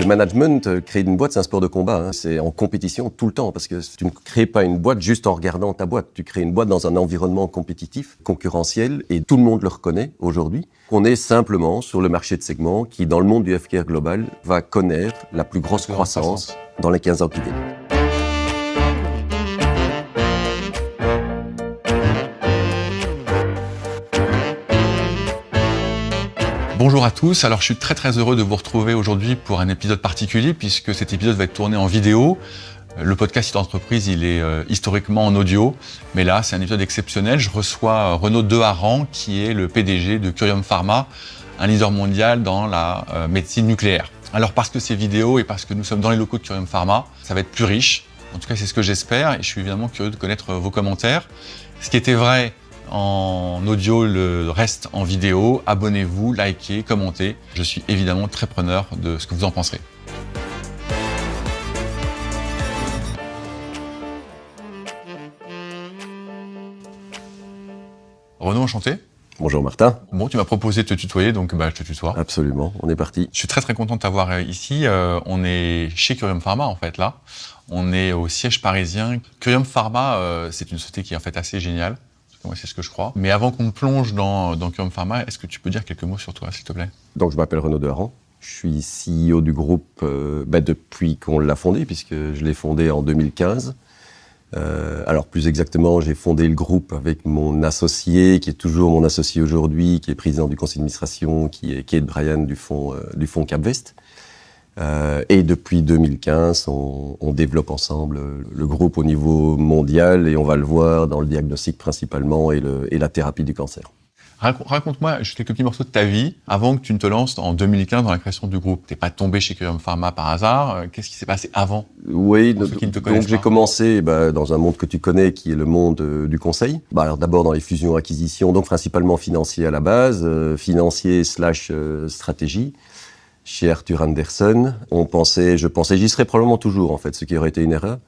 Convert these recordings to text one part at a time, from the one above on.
Le management, créer une boîte, c'est un sport de combat. Hein. C'est en compétition tout le temps, parce que tu ne crées pas une boîte juste en regardant ta boîte. Tu crées une boîte dans un environnement compétitif, concurrentiel, et tout le monde le reconnaît aujourd'hui. On est simplement sur le marché de segment qui, dans le monde du healthcare global, va connaître la plus grosse croissance dans les 15 ans qui viennent. Bonjour à tous, alors je suis très heureux de vous retrouver aujourd'hui pour un épisode particulier puisque cet épisode va être tourné en vidéo. Le podcast Site Entreprise, il est historiquement en audio, mais là c'est un épisode exceptionnel. Je reçois Renaud Deharran qui est le PDG de Curium Pharma, un leader mondial dans la médecine nucléaire. Alors parce que c'est vidéo et parce que nous sommes dans les locaux de Curium Pharma, ça va être plus riche. En tout cas c'est ce que j'espère et je suis évidemment curieux de connaître vos commentaires. Ce qui était vrai en audio, le reste en vidéo. Abonnez-vous, likez, commentez. Je suis évidemment très preneur de ce que vous en penserez. Renaud, enchanté. Bonjour Martin. Bon, tu m'as proposé de te tutoyer, donc je te tutoie. Absolument, on est parti. Je suis très content de t'avoir ici. On est chez Curium Pharma en fait là. On est au siège parisien. Curium Pharma, c'est une société qui est en fait assez géniale. C'est ce que je crois. Mais avant qu'on plonge dans Curium Pharma, est-ce que tu peux dire quelques mots sur toi, s'il te plaît ? Donc, je m'appelle Renaud Deharran. Je suis CEO du groupe depuis qu'on l'a fondé, puisque je l'ai fondé en 2015. Alors, plus exactement, j'ai fondé le groupe avec mon associé, qui est toujours mon associé aujourd'hui, qui est président du conseil d'administration, qui est Kate Bryan du fonds Capvest. Et depuis 2015, on développe ensemble le groupe au niveau mondial et on va le voir dans le diagnostic principalement et la thérapie du cancer. Raconte-moi juste quelques petits morceaux de ta vie avant que tu ne te lances en 2015 dans la création du groupe. T'es pas tombé chez Curium Pharma par hasard. Qu'est-ce qui s'est passé avant ? Oui, donc j'ai commencé dans un monde que tu connais qui est le monde du conseil. Alors d'abord dans les fusions-acquisitions, donc principalement financier à la base, financier/stratégie. Chez Arthur Andersen, je pensais, j'y serais probablement toujours en fait, ce qui aurait été une erreur.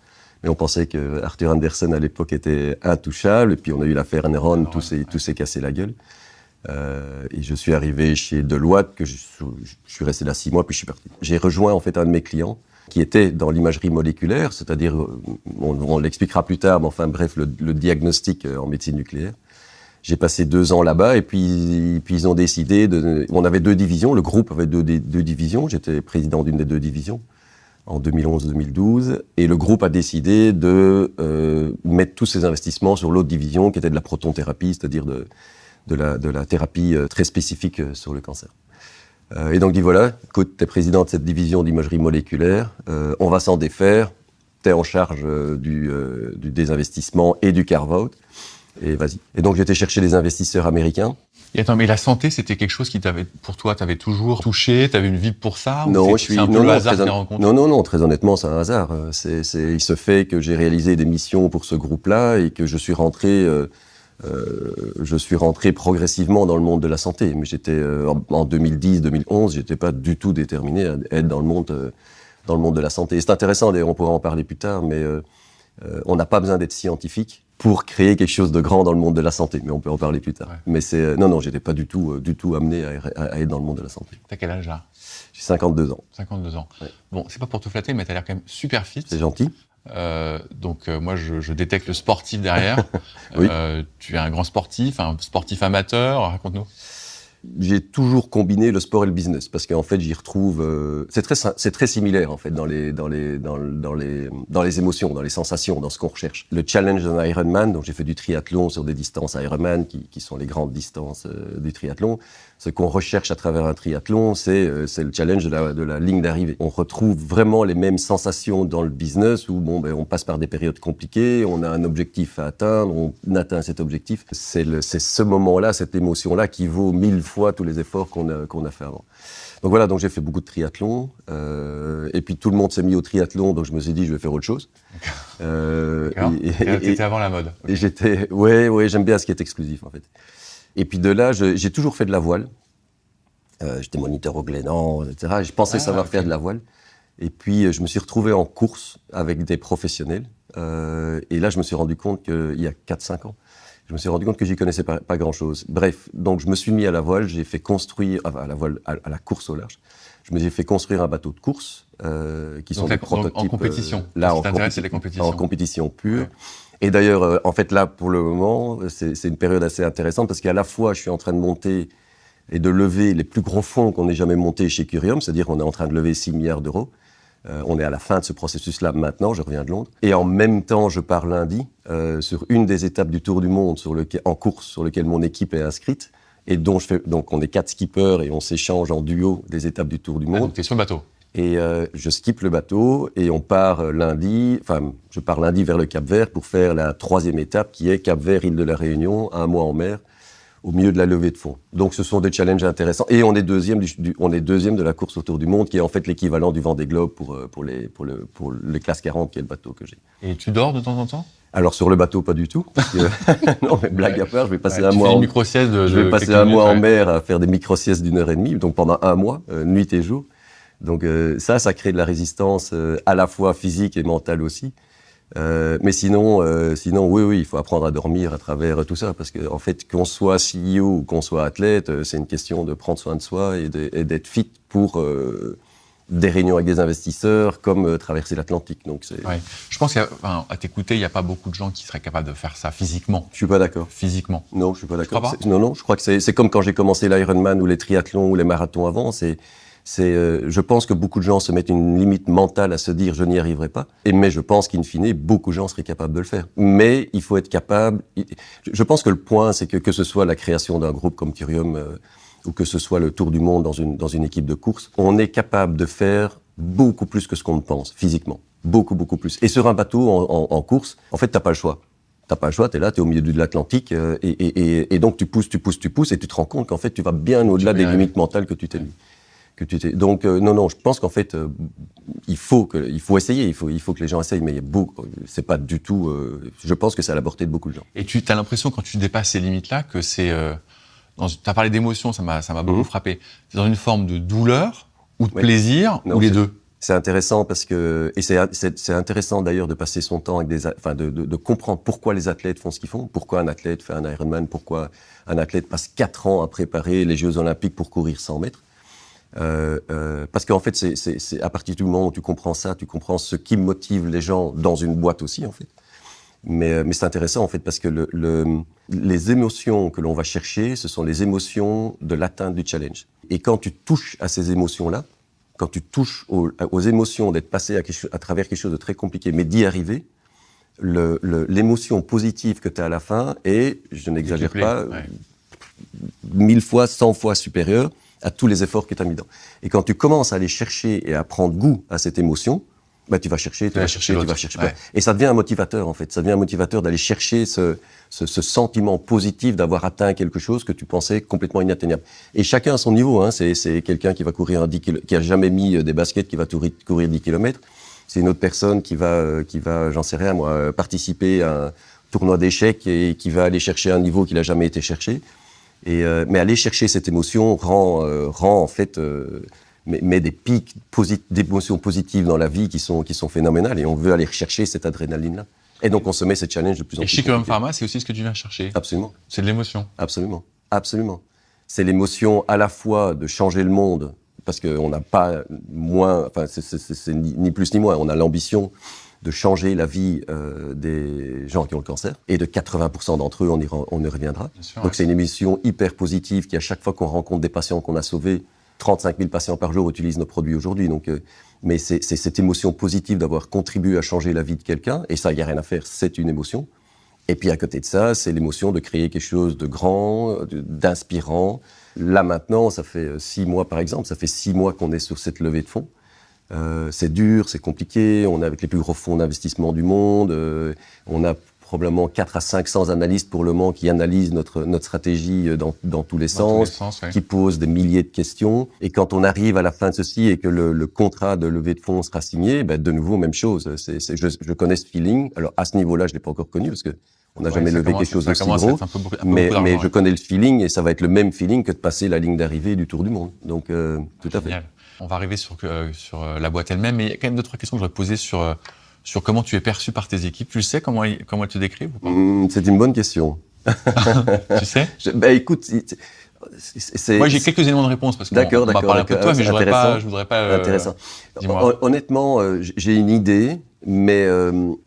Mais on pensait que Arthur Andersen à l'époque était intouchable, et puis on a eu l'affaire Enron, tout s'est cassé la gueule. Et je suis arrivé chez Deloitte, que je suis resté là 6 mois, puis je suis parti. J'ai rejoint en fait un de mes clients qui était dans l'imagerie moléculaire, c'est-à-dire, on l'expliquera plus tard, mais enfin bref, le diagnostic en médecine nucléaire. J'ai passé 2 ans là-bas et puis ils ont décidé on avait 2 divisions, le groupe avait deux divisions, j'étais président d'une des 2 divisions en 2011-2012 et le groupe a décidé de mettre tous ses investissements sur l'autre division qui était de la protonthérapie, c'est-à-dire de la thérapie très spécifique sur le cancer. Et donc dit voilà, écoute, t'es président de cette division d'imagerie moléculaire, on va s'en défaire, t'es en charge du désinvestissement et du carve-out. Et vas-y. Et donc, j'étais chercher des investisseurs américains. Et attends, mais la santé, c'était quelque chose qui pour toi, t'avais toujours touché, t'avais une vie pour ça? Non, c'est un peu le hasard des rencontres? Non, très honnêtement, c'est un hasard. Il se fait que j'ai réalisé des missions pour ce groupe-là et que je suis rentré progressivement dans le monde de la santé. Mais j'étais, en 2010-2011, j'étais pas du tout déterminé à être dans le monde de la santé. Et c'est intéressant, d'ailleurs, on pourra en parler plus tard, mais on n'a pas besoin d'être scientifique pour créer quelque chose de grand dans le monde de la santé, mais on peut en parler plus tard. Ouais. Mais non, j'étais pas du tout amené à être dans le monde de la santé. T'as quel âge là ? J'ai 52 ans. 52 ans. Ouais. Bon, c'est pas pour te flatter, mais t'as l'air quand même super fit. C'est gentil. Donc moi, je détecte le sportif derrière. Oui. Tu es un grand sportif, un sportif amateur. Raconte-nous. J'ai toujours combiné le sport et le business parce qu'en fait j'y retrouve c'est très similaire en fait dans les émotions, dans les sensations, dans ce qu'on recherche. Le challenge d'un Ironman, donc j'ai fait du triathlon sur des distances Ironman qui sont les grandes distances du triathlon. Ce qu'on recherche à travers un triathlon, c'est le challenge de la ligne d'arrivée. On retrouve vraiment les mêmes sensations dans le business où on passe par des périodes compliquées, on a un objectif à atteindre, on atteint cet objectif. C'est ce moment-là, cette émotion-là qui vaut 1000 fois tous les efforts qu'on a fait avant. Donc voilà, donc j'ai fait beaucoup de triathlon et puis tout le monde s'est mis au triathlon, donc je me suis dit je vais faire autre chose. T'étais avant la mode. Okay. Et j'étais, ouais, j'aime bien ce qui est exclusif en fait. Et puis de là, j'ai toujours fait de la voile. J'étais moniteur au Glénan, etc. Je pensais savoir faire de la voile. Et puis, je me suis retrouvé en course avec des professionnels. Et là, je me suis rendu compte qu'il y a 4-5 ans, je me suis rendu compte que j'y connaissais pas grand-chose. Bref, donc je me suis mis à la voile. J'ai fait construire, à la voile, à la course au large. Je me suis fait construire un bateau de course, qui sont des prototypes. En compétition. Là, ce qui t'intéresse, c'est les compétitions. En compétition pure. Ouais. Et d'ailleurs, en fait, là, pour le moment, c'est une période assez intéressante parce qu'à la fois, je suis en train de monter et de lever les plus gros fonds qu'on ait jamais montés chez Curium, c'est-à-dire qu'on est en train de lever 6 milliards d'euros. On est à la fin de ce processus-là maintenant, je reviens de Londres. Et en même temps, je pars lundi sur une des étapes du Tour du Monde en course sur lequel mon équipe est inscrite. Et donc on est 4 skippers et on s'échange en duo des étapes du Tour du Monde. Donc t'es sur le bateau. Et je skippe le bateau et on part lundi, je pars lundi vers le Cap-Vert pour faire la 3e étape qui est Cap-Vert, île de la Réunion, 1 mois en mer, au milieu de la levée de fonds. Donc ce sont des challenges intéressants. Et on est deuxième de la course autour du monde, qui est en fait l'équivalent du Vendée Globe pour les classes 40, qui est le bateau que j'ai. Et tu dors de temps en temps? Alors sur le bateau, pas du tout. Parce que non, mais blague à part, je vais passer un mois. Je vais passer un mois en mer à faire des micro-siestes d'1h30, donc pendant un mois, nuit et jour. Donc ça crée de la résistance à la fois physique et mentale aussi. Mais sinon, oui, il faut apprendre à dormir à travers tout ça, parce que en fait, qu'on soit CEO ou qu'on soit athlète, c'est une question de prendre soin de soi et d'être fit pour des réunions avec des investisseurs, comme traverser l'Atlantique. Donc ouais. Je pense qu'à t'écouter, il n'y a pas beaucoup de gens qui seraient capables de faire ça physiquement. Je suis pas d'accord. Physiquement. Non, je suis pas d'accord. Tu crois pas? Non, je crois que c'est comme quand j'ai commencé l'Ironman ou les triathlons ou les marathons avant. Je pense que beaucoup de gens se mettent une limite mentale à se dire je n'y arriverai pas. Mais je pense qu'in fine, beaucoup de gens seraient capables de le faire. Mais il faut être capable. Je pense que le point, c'est que ce soit la création d'un groupe comme Curium ou que ce soit le tour du monde dans une équipe de course, on est capable de faire beaucoup plus que ce qu'on ne pense physiquement. Beaucoup, beaucoup plus. Et sur un bateau en course, en fait, t'as pas le choix. T'as pas le choix, t'es là, t'es au milieu de l'Atlantique et donc tu pousses et tu te rends compte qu'en fait, tu vas bien au-delà des limites mentales que tu t'es mis. Donc non, je pense qu'en fait il faut essayer, il faut que les gens essayent, mais il y a c'est pas du tout. Je pense que c'est à la portée de beaucoup de gens. Et tu as l'impression quand tu dépasses ces limites-là que c'est, t'as parlé d'émotion, ça m'a beaucoup frappé. C'est dans une forme de douleur ou de plaisir ou les deux. C'est intéressant parce que c'est intéressant d'ailleurs de passer son temps avec de comprendre pourquoi les athlètes font ce qu'ils font, pourquoi un athlète fait un Ironman, pourquoi un athlète passe 4 ans à préparer les Jeux Olympiques pour courir 100 mètres. Parce qu'en fait, c'est à partir du moment où tu comprends ça, tu comprends ce qui motive les gens dans une boîte aussi, en fait. Mais c'est intéressant, en fait, parce que les émotions que l'on va chercher, ce sont les émotions de l'atteinte du challenge. Et quand tu touches à ces émotions-là, quand tu touches aux émotions d'être passé à travers quelque chose de très compliqué, mais d'y arriver, l'émotion positive que tu as à la fin est, je n'exagère pas, 1000 fois, 100 fois supérieure à tous les efforts que tu as mis dedans. Et quand tu commences à aller chercher et à prendre goût à cette émotion, bah, tu vas chercher. Ouais. Et ça devient un motivateur, en fait. Ça devient un motivateur d'aller chercher ce sentiment positif d'avoir atteint quelque chose que tu pensais complètement inatteignable. Et chacun à son niveau, hein. C'est quelqu'un qui va courir qui a jamais mis des baskets, qui va courir 10 km. C'est une autre personne qui va, j'en sais rien, moi, participer à un tournoi d'échecs et qui va aller chercher un niveau qu'il a jamais été chercher. Mais aller chercher cette émotion rend en fait met des pics d'émotions positives dans la vie qui sont phénoménales, et on veut aller rechercher cette adrénaline-là. Et donc on se met ces challenges de plus en plus. Et chez Curium Pharma, c'est aussi ce que tu viens chercher. Absolument. C'est de l'émotion. Absolument. C'est l'émotion à la fois de changer le monde, parce qu'on n'a pas moins, enfin c'est ni plus ni moins, on a l'ambition de changer la vie des gens qui ont le cancer. Et de 80% d'entre eux, on y reviendra. Sûr, donc c'est une émission hyper positive qui, à chaque fois qu'on rencontre des patients qu'on a sauvés, 35 000 patients par jour utilisent nos produits aujourd'hui. Donc, mais c'est cette émotion positive d'avoir contribué à changer la vie de quelqu'un. Et ça, il n'y a rien à faire, c'est une émotion. Et puis à côté de ça, c'est l'émotion de créer quelque chose de grand, d'inspirant. Là maintenant, ça fait 6 mois par exemple, ça fait 6 mois qu'on est sur cette levée de fonds. C'est dur, c'est compliqué, on est avec les plus gros fonds d'investissement du monde, on a probablement 400 à 500 analystes pour le moment qui analysent notre stratégie dans tous les sens, ouais. Qui posent des milliers de questions. Et quand on arrive à la fin de ceci et que le contrat de levée de fonds sera signé, ben de nouveau, même chose. Je connais ce feeling. Alors à ce niveau-là, je l'ai pas encore connu parce que on n'a jamais levé quelque chose d'aussi gros. Mais je connais le feeling et ça va être le même feeling que de passer la ligne d'arrivée du Tour du Monde. Donc tout à fait. On va arriver sur la boîte elle-même, mais il y a quand même 2-3 questions que je voudrais poser sur comment tu es perçu par tes équipes. Tu le sais comment elles te décrivent ou pas? C'est une bonne question. Tu sais? Écoute, Moi, j'ai quelques éléments de réponse parce qu'on m'a parlé un peu de toi, mais je voudrais pas. Intéressant. Dis-moi. Honnêtement, j'ai une idée, mais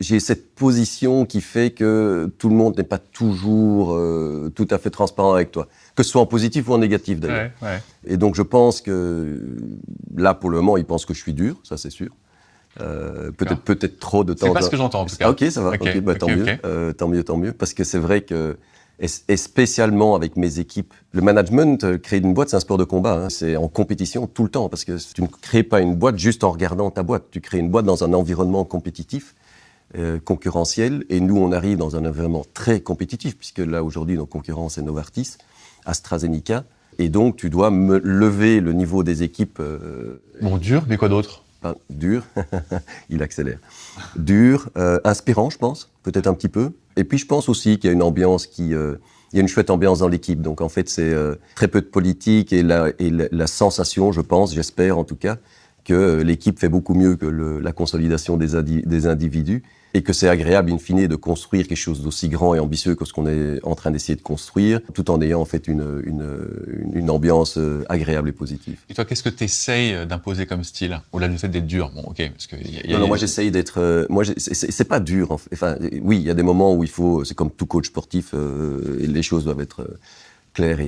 j'ai cette position qui fait que tout le monde n'est pas toujours tout à fait transparent avec toi, que ce soit en positif ou en négatif d'ailleurs. Ouais. Et donc je pense que là, pour le moment, ils pensent que je suis dur, ça c'est sûr. Peut-être trop de temps. C'est pas ce que j'entends en tout cas. Ah, ok, ça va. Okay, tant mieux. Parce que c'est vrai que, et spécialement avec mes équipes, le management, créer une boîte, c'est un sport de combat. Hein. C'est en compétition tout le temps, parce que tu ne crées pas une boîte juste en regardant ta boîte. Tu crées une boîte dans un environnement compétitif, concurrentiel. Et nous, on arrive dans un environnement très compétitif, puisque là aujourd'hui, nos concurrents, c'est Novartis, AstraZeneca. Et donc, tu dois lever le niveau des équipes. Bon, dur, mais quoi d'autre? Dur, il accélère. Dur, inspirant, je pense, peut-être un petit peu. Et puis je pense aussi qu'il y a une ambiance il y a une chouette ambiance dans l'équipe. Donc en fait, c'est très peu de politique et la sensation, je pense, j'espère en tout cas, que l'équipe fait beaucoup mieux que la consolidation des individus et que c'est agréable, in fine, de construire quelque chose d'aussi grand et ambitieux que ce qu'on est en train d'essayer de construire, tout en ayant en fait une ambiance agréable et positive. Et toi, qu'est-ce que tu essayes d'imposer comme style, au-delà du fait d'être dur? Bon, ok, parce que non, moi j'essaye d'être. C'est pas dur. Enfin, oui, il y a des moments où il faut. C'est comme tout coach sportif, les choses doivent être claires.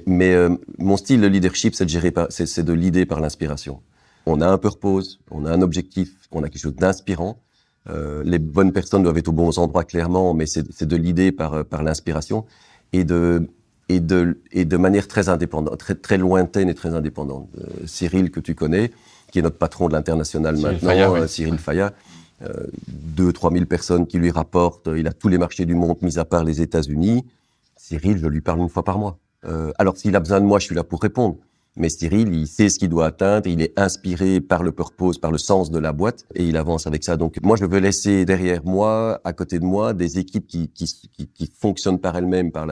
Mais mon style de leadership, c'est de leader par l'inspiration. On a un purpose, on a un objectif, on a quelque chose d'inspirant. Les bonnes personnes doivent être aux bons endroits clairement, mais c'est de l'idée par l'inspiration et de manière très indépendante, très lointaine et très indépendante. Cyril, que tu connais, qui est notre patron de l'international maintenant, Cyril Faya, 2-3 000 personnes qui lui rapportent, il a tous les marchés du monde, mis à part les États-Unis. Cyril, je lui parle une fois par mois. Alors s'il a besoin de moi, je suis là pour répondre. Mais Cyril, il sait ce qu'il doit atteindre, il est inspiré par le purpose, par le sens de la boîte, et il avance avec ça. Donc moi, je veux laisser derrière moi, à côté de moi, des équipes qui fonctionnent par elles-mêmes, par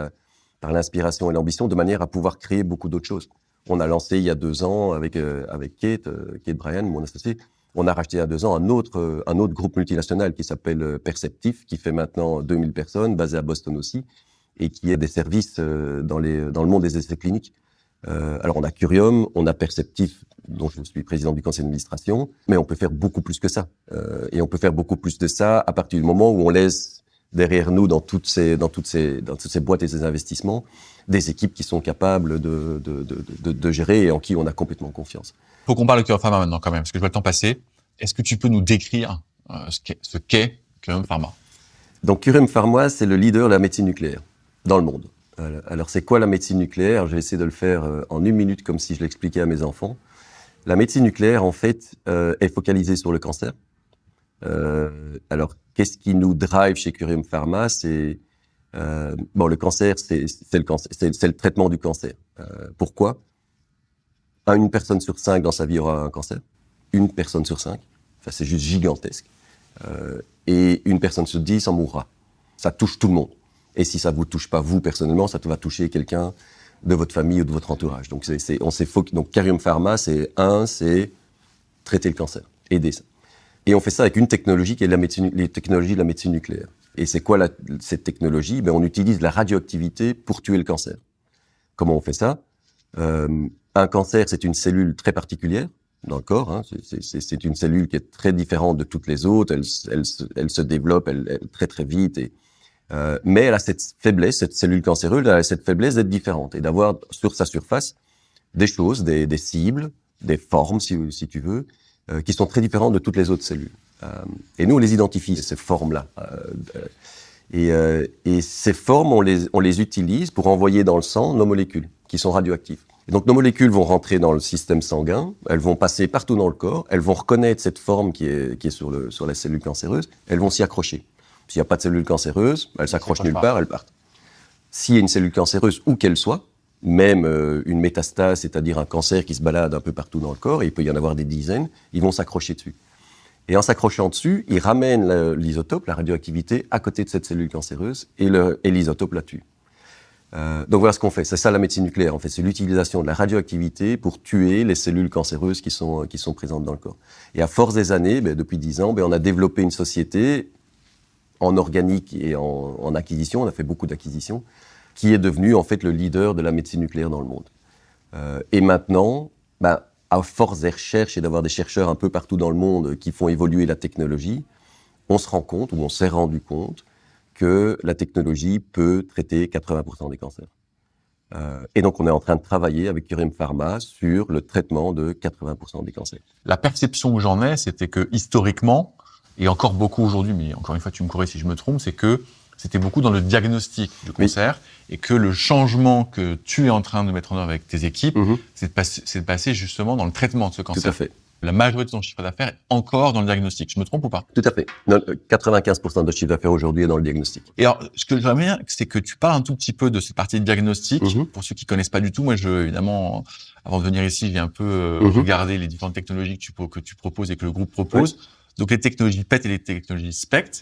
l'inspiration et l'ambition, de manière à pouvoir créer beaucoup d'autres choses. On a lancé il y a 2 ans avec Kate Bryan, mon associé, on a racheté il y a 2 ans un autre groupe multinational qui s'appelle Perceptif, qui fait maintenant 2000 personnes, basé à Boston aussi, et qui a des services dans le monde des essais cliniques. Alors on a Curium, on a Perceptif, dont je suis président du conseil d'administration, mais on peut faire beaucoup plus que ça. Et on peut faire beaucoup plus de ça à partir du moment où on laisse derrière nous, dans toutes ces boîtes et ces investissements, des équipes qui sont capables de gérer et en qui on a complètement confiance. Il faut qu'on parle de Curium Pharma maintenant quand même, parce que je vois le temps passer. Est-ce que tu peux nous décrire ce qu'est Curium Pharma? Donc Curium Pharma, c'est le leader de la médecine nucléaire dans le monde. Alors, c'est quoi la médecine nucléaire? Je vais essayer de le faire en 1 minute, comme si je l'expliquais à mes enfants. La médecine nucléaire, en fait, est focalisée sur le cancer. Alors, qu'est-ce qui nous drive chez Curium Pharma? Le cancer, c'est le traitement du cancer. Pourquoi? Une personne sur 5 dans sa vie aura un cancer. 1 personne sur 5. Enfin, c'est juste gigantesque. Et 1 personne sur 10 en mourra. Ça touche tout le monde. Et si ça vous touche pas vous personnellement, ça va toucher quelqu'un de votre famille ou de votre entourage. Donc donc Curium Pharma, c'est traiter le cancer, aider ça. Et on fait ça avec une technologie qui est les technologies de la médecine nucléaire. Et c'est quoi cette technologie? On utilise la radioactivité pour tuer le cancer. Comment on fait ça? Un cancer, c'est une cellule très particulière dans le corps. Hein. C'est une cellule qui est très différente de toutes les autres. Elle se développe très très vite mais elle a cette faiblesse, cette cellule cancéreuse, elle a cette faiblesse d'être différente et d'avoir sur sa surface des choses, des cibles, des formes, si tu veux, qui sont très différentes de toutes les autres cellules. Et nous, on les identifie, ces formes-là. Et ces formes, on les utilise pour envoyer dans le sang nos molécules, qui sont radioactives. Et donc, nos molécules vont rentrer dans le système sanguin, elles vont passer partout dans le corps, elles vont reconnaître cette forme qui est sur la cellule cancéreuse, elles vont s'y accrocher. S'il n'y a pas de cellule cancéreuse, elle s'accroche nulle part, elle part. S'il y a une cellule cancéreuse, où qu'elle soit, même une métastase, c'est-à-dire un cancer qui se balade un peu partout dans le corps, et il peut y en avoir des dizaines, ils vont s'accrocher dessus. Et en s'accrochant dessus, ils ramènent l'isotope, la radioactivité, à côté de cette cellule cancéreuse, et l'isotope la tue. Donc voilà ce qu'on fait. C'est ça la médecine nucléaire. En fait, c'est l'utilisation de la radioactivité pour tuer les cellules cancéreuses qui sont présentes dans le corps. Et à force des années, depuis 10 ans, on a développé une société en organique et en acquisition, on a fait beaucoup d'acquisitions, qui est devenu en fait le leader de la médecine nucléaire dans le monde. Et maintenant, à force des recherches et d'avoir des chercheurs un peu partout dans le monde qui font évoluer la technologie, on se rend compte, ou on s'est rendu compte, que la technologie peut traiter 80% des cancers. Et donc, on est en train de travailler avec Curium Pharma sur le traitement de 80% des cancers. La perception que j'en ai, c'était que historiquement, et encore beaucoup aujourd'hui, mais encore une fois, tu me corriges si je me trompe, c'est que c'était beaucoup dans le diagnostic du cancer, et que le changement que tu es en train de mettre en œuvre avec tes équipes, c'est de passer justement dans le traitement de ce cancer. Tout à fait. La majorité de ton chiffre d'affaires est encore dans le diagnostic. Je me trompe ou pas? Tout à fait. 95% de chiffre d'affaires aujourd'hui est dans le diagnostic. Et alors, ce que j'aimerais bien, c'est que tu parles un tout petit peu de cette partie de diagnostic. Pour ceux qui connaissent pas du tout, moi, évidemment, avant de venir ici, j'ai un peu regardé les différentes technologies que tu proposes et que le groupe propose. Donc, les technologies PET et les technologies SPECT.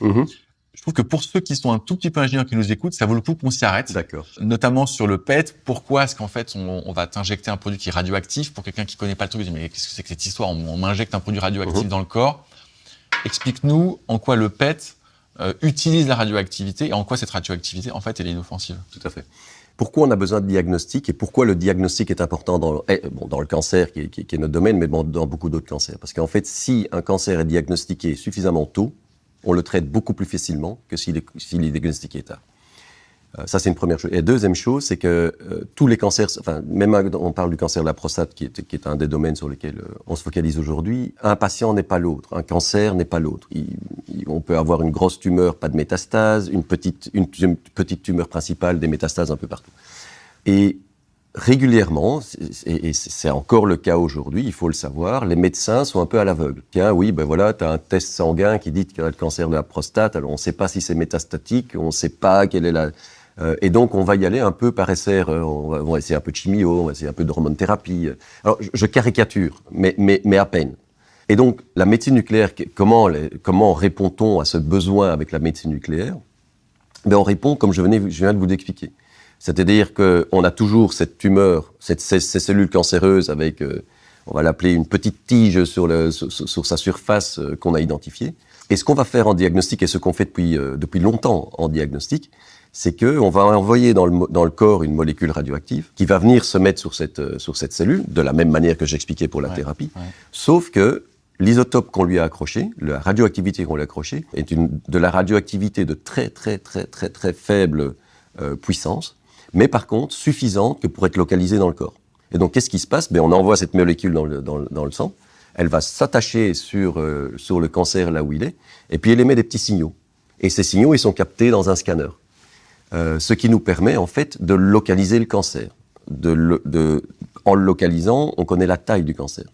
Je trouve que pour ceux qui sont un tout petit peu ingénieurs qui nous écoutent, ça vaut le coup qu'on s'y arrête. D'accord. Notamment sur le PET. Pourquoi est-ce qu'en fait, on va t'injecter un produit qui est radioactif? Pour quelqu'un qui connaît pas le truc, il dit, mais qu'est-ce que c'est que cette histoire? On m'injecte un produit radioactif dans le corps. Explique-nous en quoi le PET utilise la radioactivité et en quoi cette radioactivité, en fait, elle est inoffensive. Tout à fait. Pourquoi on a besoin de diagnostic et pourquoi le diagnostic est important dans le cancer qui est notre domaine, mais dans beaucoup d'autres cancers? Parce qu'en fait, si un cancer est diagnostiqué suffisamment tôt, on le traite beaucoup plus facilement que s'il est diagnostiqué tard. Ça, c'est une première chose. Et la deuxième chose, c'est que tous les cancers, même on parle du cancer de la prostate, qui est un des domaines sur lesquels on se focalise aujourd'hui, un patient n'est pas l'autre, un cancer n'est pas l'autre. On peut avoir une grosse tumeur, pas de métastase, une petite tumeur principale, des métastases un peu partout. Et régulièrement, et c'est encore le cas aujourd'hui, il faut le savoir, les médecins sont un peu à l'aveugle. Tiens, oui, voilà, tu as un test sanguin qui dit que tu as le cancer de la prostate, alors on ne sait pas si c'est métastatique, on ne sait pas quelle est la... et donc, on va y aller un peu par essai, on va essayer un peu de chimio, on va essayer un peu d'hormonothérapie. Alors, je caricature, mais à peine. Et donc, la médecine nucléaire, comment répond-on à ce besoin avec la médecine nucléaire? On répond comme je viens de vous l'expliquer. C'est-à-dire qu'on a toujours cette tumeur, ces cellules cancéreuses avec, on va l'appeler une petite tige sur sa surface qu'on a identifiée. Et ce qu'on va faire en diagnostic, et ce qu'on fait depuis longtemps en diagnostic, c'est qu'on va envoyer dans le corps une molécule radioactive qui va venir se mettre sur cette cellule, de la même manière que j'expliquais pour la thérapie, sauf que l'isotope qu'on lui a accroché, la radioactivité qu'on lui a accrochée, est de la radioactivité de très, très, très, très, très faible puissance, mais par contre suffisante que pour être localisée dans le corps. Et donc, qu'est-ce qui se passe? On envoie cette molécule dans le sang, elle va s'attacher sur le cancer là où il est, et puis elle émet des petits signaux. Et ces signaux, ils sont captés dans un scanner. Ce qui nous permet, en fait, de localiser le cancer. En le localisant, on connaît la taille du cancer.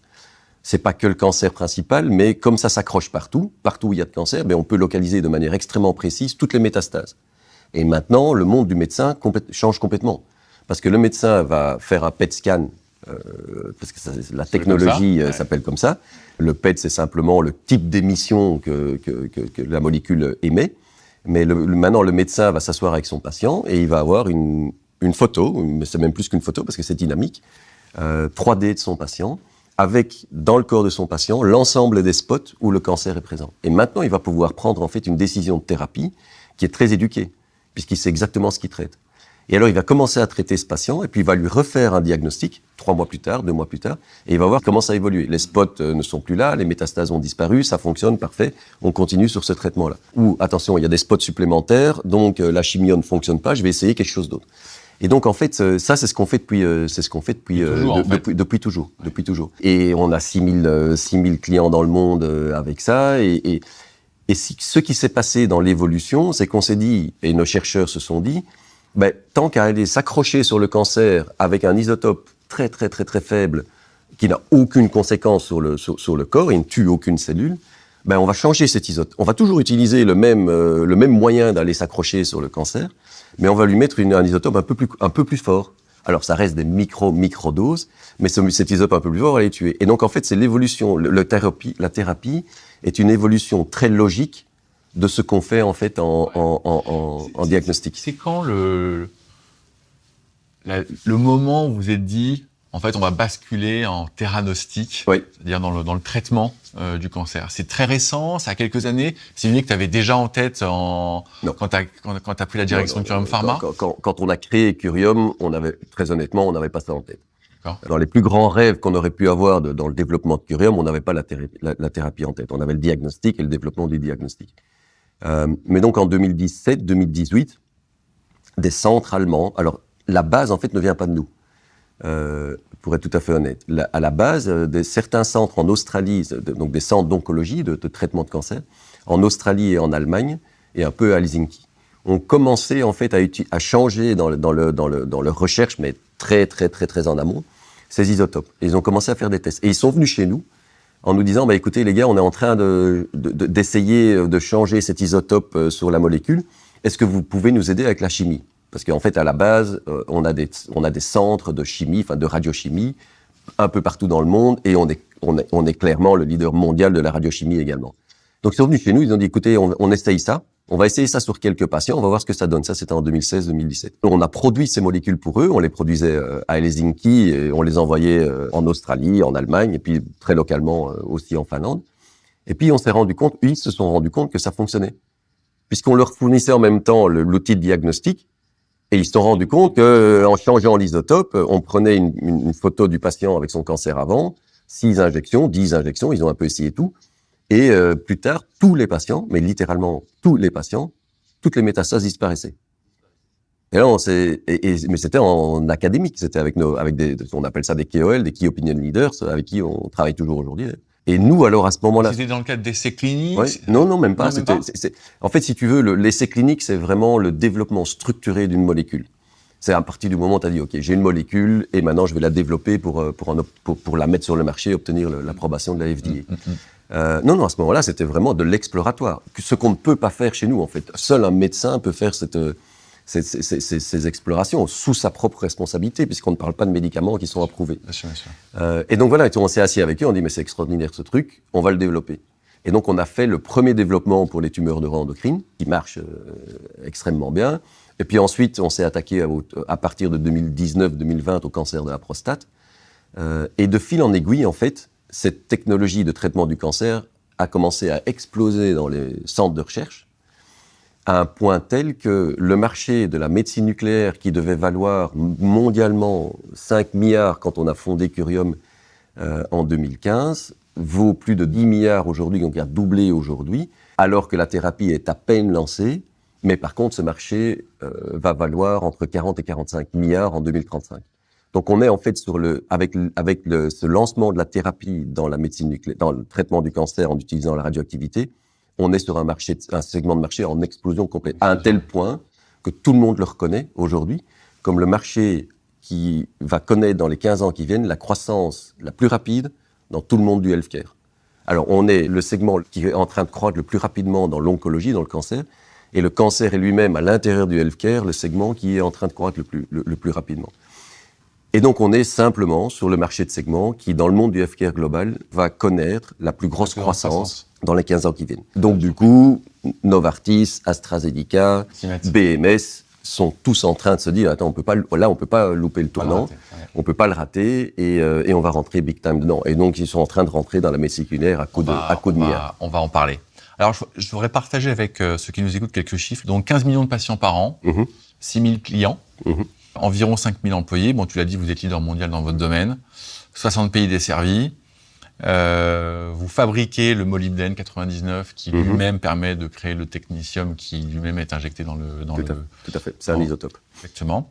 C'est pas que le cancer principal, mais comme ça s'accroche partout où il y a de cancer, on peut localiser de manière extrêmement précise toutes les métastases. Et maintenant, le monde du médecin change complètement. Parce que le médecin va faire un PET scan, parce que la technologie s'appelle comme ça. Le PET, c'est simplement le type d'émission que la molécule émet. Mais maintenant, le médecin va s'asseoir avec son patient et il va avoir une photo, mais c'est même plus qu'une photo parce que c'est dynamique, 3D de son patient, avec, dans le corps de son patient, l'ensemble des spots où le cancer est présent. Et maintenant, il va pouvoir prendre en fait une décision de thérapie qui est très éduquée, puisqu'il sait exactement ce qu'il traite. Et alors, il va commencer à traiter ce patient, et puis il va lui refaire un diagnostic, 3 mois plus tard, 2 mois plus tard, et il va voir comment ça évolue. Les spots ne sont plus là, les métastases ont disparu, ça fonctionne, parfait, on continue sur ce traitement-là. Ou, attention, il y a des spots supplémentaires, donc la chimio ne fonctionne pas, je vais essayer quelque chose d'autre. Et donc, en fait, ça, c'est ce qu'on fait depuis toujours. Et on a 6000 clients dans le monde avec ça, et ce qui s'est passé dans l'évolution, c'est qu'on s'est dit, et nos chercheurs se sont dit, tant qu'à aller s'accrocher sur le cancer avec un isotope très très très très faible, qui n'a aucune conséquence sur le corps, il ne tue aucune cellule, on va changer cet isotope. On va toujours utiliser le même moyen d'aller s'accrocher sur le cancer, mais on va lui mettre un isotope un peu plus fort. Alors ça reste des microdoses, mais cet isotope un peu plus fort va les tuer. Et donc en fait c'est l'évolution, la thérapie est une évolution très logique de ce qu'on fait en fait en diagnostic. C'est quand le moment où vous vous êtes dit, en fait, on va basculer en théranostic, c'est-à-dire dans le traitement du cancer. C'est très récent, ça a quelques années. C'est une idée que tu avais déjà en tête quand tu as pris la direction de Curium Pharma. Quand on a créé Curium, très honnêtement, on n'avait pas ça en tête. D'accord. Alors les plus grands rêves qu'on aurait pu avoir dans le développement de Curium, on n'avait pas la thérapie en tête. On avait le diagnostic et le développement du diagnostic. Mais donc en 2017-2018, des centres allemands. Alors la base en fait ne vient pas de nous. Pour être tout à fait honnête, à la base, certains centres en Australie, donc des centres d'oncologie, de traitement de cancer, en Australie et en Allemagne, et un peu à Helsinki, ont commencé en fait à changer dans leur recherche, mais très en amont, ces isotopes. Et ils ont commencé à faire des tests. Et ils sont venus chez nous en nous disant, écoutez les gars, on est en train d'essayer de changer cet isotope sur la molécule. Est-ce que vous pouvez nous aider avec la chimie ? Parce qu'en fait, à la base, on a des centres de chimie, enfin de radiochimie, un peu partout dans le monde, et on est clairement le leader mondial de la radiochimie également. Donc ils sont venus chez nous, ils ont dit, écoutez, on essaye ça, on va essayer ça sur quelques patients, on va voir ce que ça donne. Ça, c'était en 2016-2017. On a produit ces molécules pour eux, on les produisait à Helsinki, et on les envoyait en Australie, en Allemagne, et puis très localement aussi en Finlande. Et puis ils se sont rendus compte que ça fonctionnait. Puisqu'on leur fournissait en même temps l'outil de diagnostic, et ils se sont rendus compte qu'en changeant l'isotope, on prenait une photo du patient avec son cancer avant, 6 injections, 10 injections, ils ont un peu essayé tout. Et plus tard, tous les patients, mais littéralement tous les patients, toutes les métastases disparaissaient. Et là, mais c'était en académique, c'était on appelle ça des KOL, des Key Opinion Leaders, avec qui on travaille toujours aujourd'hui. Et nous, alors, à ce moment-là... C'était dans le cadre d'essais cliniques? Ouais, non, même pas. En fait, si tu veux, l'essai clinique, c'est vraiment le développement structuré d'une molécule. C'est à partir du moment où tu as dit, OK, j'ai une molécule et maintenant je vais la développer pour la mettre sur le marché et obtenir l'approbation de la FDA. Non, à ce moment-là, c'était vraiment de l'exploratoire. Ce qu'on ne peut pas faire chez nous, en fait. Seul un médecin peut faire ces explorations sous sa propre responsabilité, puisqu'on ne parle pas de médicaments qui sont approuvés. Bien sûr. Et donc voilà, on s'est assis avec eux, on dit mais c'est extraordinaire ce truc, on va le développer. Et donc on a fait le premier développement pour les tumeurs neuroendocrines, qui marche extrêmement bien. Et puis ensuite, on s'est attaqué à partir de 2019-2020 au cancer de la prostate. Et de fil en aiguille, en fait, cette technologie de traitement du cancer a commencé à exploser dans les centres de recherche, à un point tel que le marché de la médecine nucléaire, qui devait valoir mondialement 5 milliards quand on a fondé Curium en 2015, vaut plus de 10 milliards aujourd'hui, donc il a doublé aujourd'hui, alors que la thérapie est à peine lancée. Mais par contre, ce marché va valoir entre 40 et 45 milliards en 2035. Donc on est en fait avec ce lancement de la thérapie dans la médecine nucléaire, dans le traitement du cancer en utilisant la radioactivité, on est sur un segment de marché en explosion complète, à un tel point que tout le monde le reconnaît aujourd'hui comme le marché qui va connaître dans les 15 ans qui viennent la croissance la plus rapide dans tout le monde du healthcare. Alors on est le segment qui est en train de croître le plus rapidement dans l'oncologie, dans le cancer, et le cancer est lui-même à l'intérieur du healthcare le segment qui est en train de croître le plus rapidement. Et donc on est simplement sur le marché de segment qui, dans le monde du healthcare global, va connaître la plus grosse croissance dans les 15 ans qui viennent. Donc du coup, Novartis, AstraZeneca, BMS sont tous en train de se dire, attends, on peut pas louper le tournant, on peut pas le rater, et on va rentrer big time dedans. Et donc ils sont en train de rentrer dans la médecine nucléaire à coup de milliards. On va en parler. Alors je voudrais partager avec ceux qui nous écoutent quelques chiffres. Donc 15 millions de patients par an, 6 000 clients, environ 5 000 employés. Bon, tu l'as dit, vous êtes leader mondial dans votre domaine. 60 pays desservis. Vous fabriquez le molybdène 99 qui lui-même permet de créer le technicium qui lui-même est injecté dans le... Tout à fait, c'est un isotope. Exactement.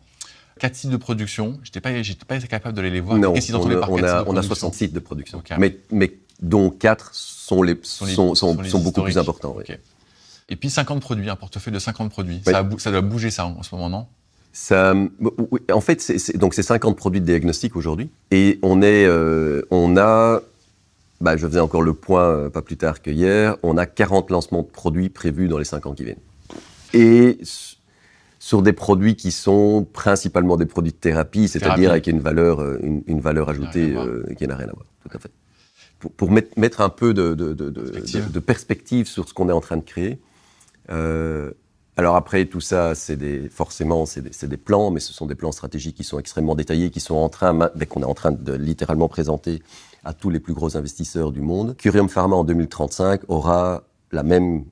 4 sites de production, j'étais pas été capable de les voir. Non, on a 60 sites de production, okay. mais dont 4 sont beaucoup plus importants. Okay. Oui. Et puis 50 produits, un portefeuille de 50 produits. Oui. Ça doit bouger ça en ce moment, non ? En fait, c'est 50 produits de diagnostic aujourd'hui. Et on a, je faisais encore le point pas plus tard que hier, on a 40 lancements de produits prévus dans les 5 ans qui viennent. Et sur des produits qui sont principalement des produits de thérapie, c'est-à-dire avec une valeur ajoutée qui n'a rien à voir. Tout à fait. Pour mettre un peu de perspective sur ce qu'on est en train de créer. Alors après, tout ça, forcément, c'est des plans, mais ce sont des plans stratégiques qui sont extrêmement détaillés, qu'on est en train de littéralement présenter à tous les plus gros investisseurs du monde. Curium Pharma, en 2035, aura la même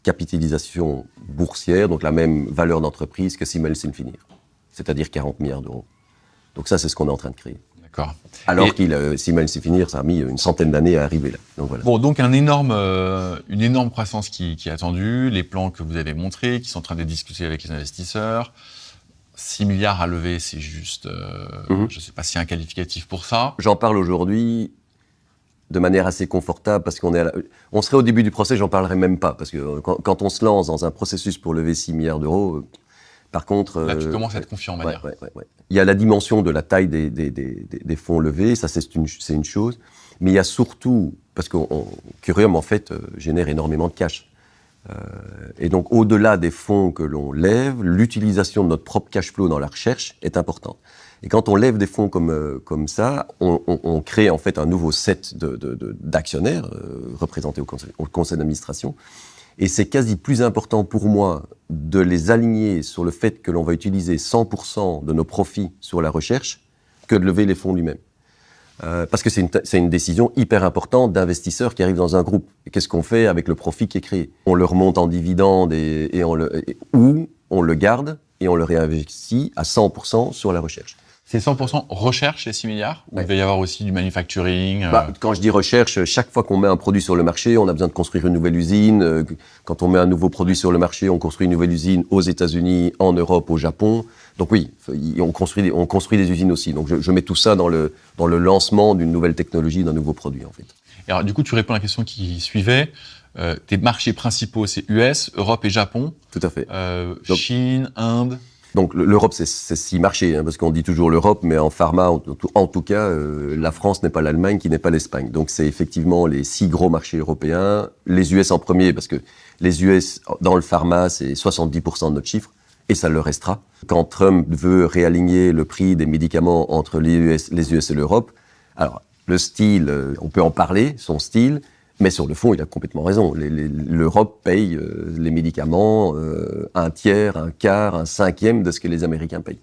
capitalisation boursière, donc la même valeur d'entreprise que Siemens Symphony, c'est-à-dire 40 milliards d'euros. Donc ça, c'est ce qu'on est en train de créer. D'accord. Alors Siemens Symphony, ça a mis une centaine d'années à arriver là. Donc voilà. Bon, donc une énorme croissance qui est attendue, les plans que vous avez montrés, qui sont en train de discuter avec les investisseurs. 6 milliards à lever, c'est juste, je ne sais pas s'il y a un qualificatif pour ça. J'en parle aujourd'hui de manière assez confortable parce on serait au début du procès, j'en parlerai même pas parce que quand on se lance dans un processus pour lever 6 milliards d'euros, par contre... Là, tu commences à être confiant, on va dire. Ouais. Il y a la dimension de la taille des fonds levés, ça c'est une chose, mais il y a surtout, parce que Curium en fait génère énormément de cash. Et donc au-delà des fonds que l'on lève, l'utilisation de notre propre cash flow dans la recherche est importante. Et quand on lève des fonds comme ça, on crée en fait un nouveau set d'actionnaires représentés au conseil d'administration. Et c'est quasi plus important pour moi de les aligner sur le fait que l'on va utiliser 100% de nos profits sur la recherche que de lever les fonds lui-même. Parce que c'est une décision hyper importante d'investisseurs qui arrivent dans un groupe. Et qu'est-ce qu'on fait avec le profit qui est créé? On le remonte en dividendes ou on le garde et on le réinvestit à 100% sur la recherche. C'est 100% recherche, les 6 milliards, ou il va y avoir aussi du manufacturing Quand je dis recherche, chaque fois qu'on met un produit sur le marché, on a besoin de construire une nouvelle usine. Quand on met un nouveau produit sur le marché, on construit une nouvelle usine aux États-Unis, en Europe, au Japon. Donc oui, on construit des usines aussi. Donc je mets tout ça dans le lancement d'une nouvelle technologie, d'un nouveau produit en fait. Et alors du coup, tu réponds à la question qui suivait. Tes marchés principaux, c'est US, Europe et Japon. Tout à fait. Donc, Chine, Inde. Donc l'Europe, c'est 6 marchés, parce qu'on dit toujours l'Europe, mais en pharma, en tout cas, la France n'est pas l'Allemagne, qui n'est pas l'Espagne. Donc c'est effectivement les 6 gros marchés européens, les US en premier, parce que les US, dans le pharma, c'est 70% de notre chiffre, et ça le restera. Quand Trump veut réaligner le prix des médicaments entre les US et l'Europe, alors le style, on peut en parler, son style, mais sur le fond, il a complètement raison. L'Europe paye les médicaments un tiers, un quart, un cinquième de ce que les Américains payent.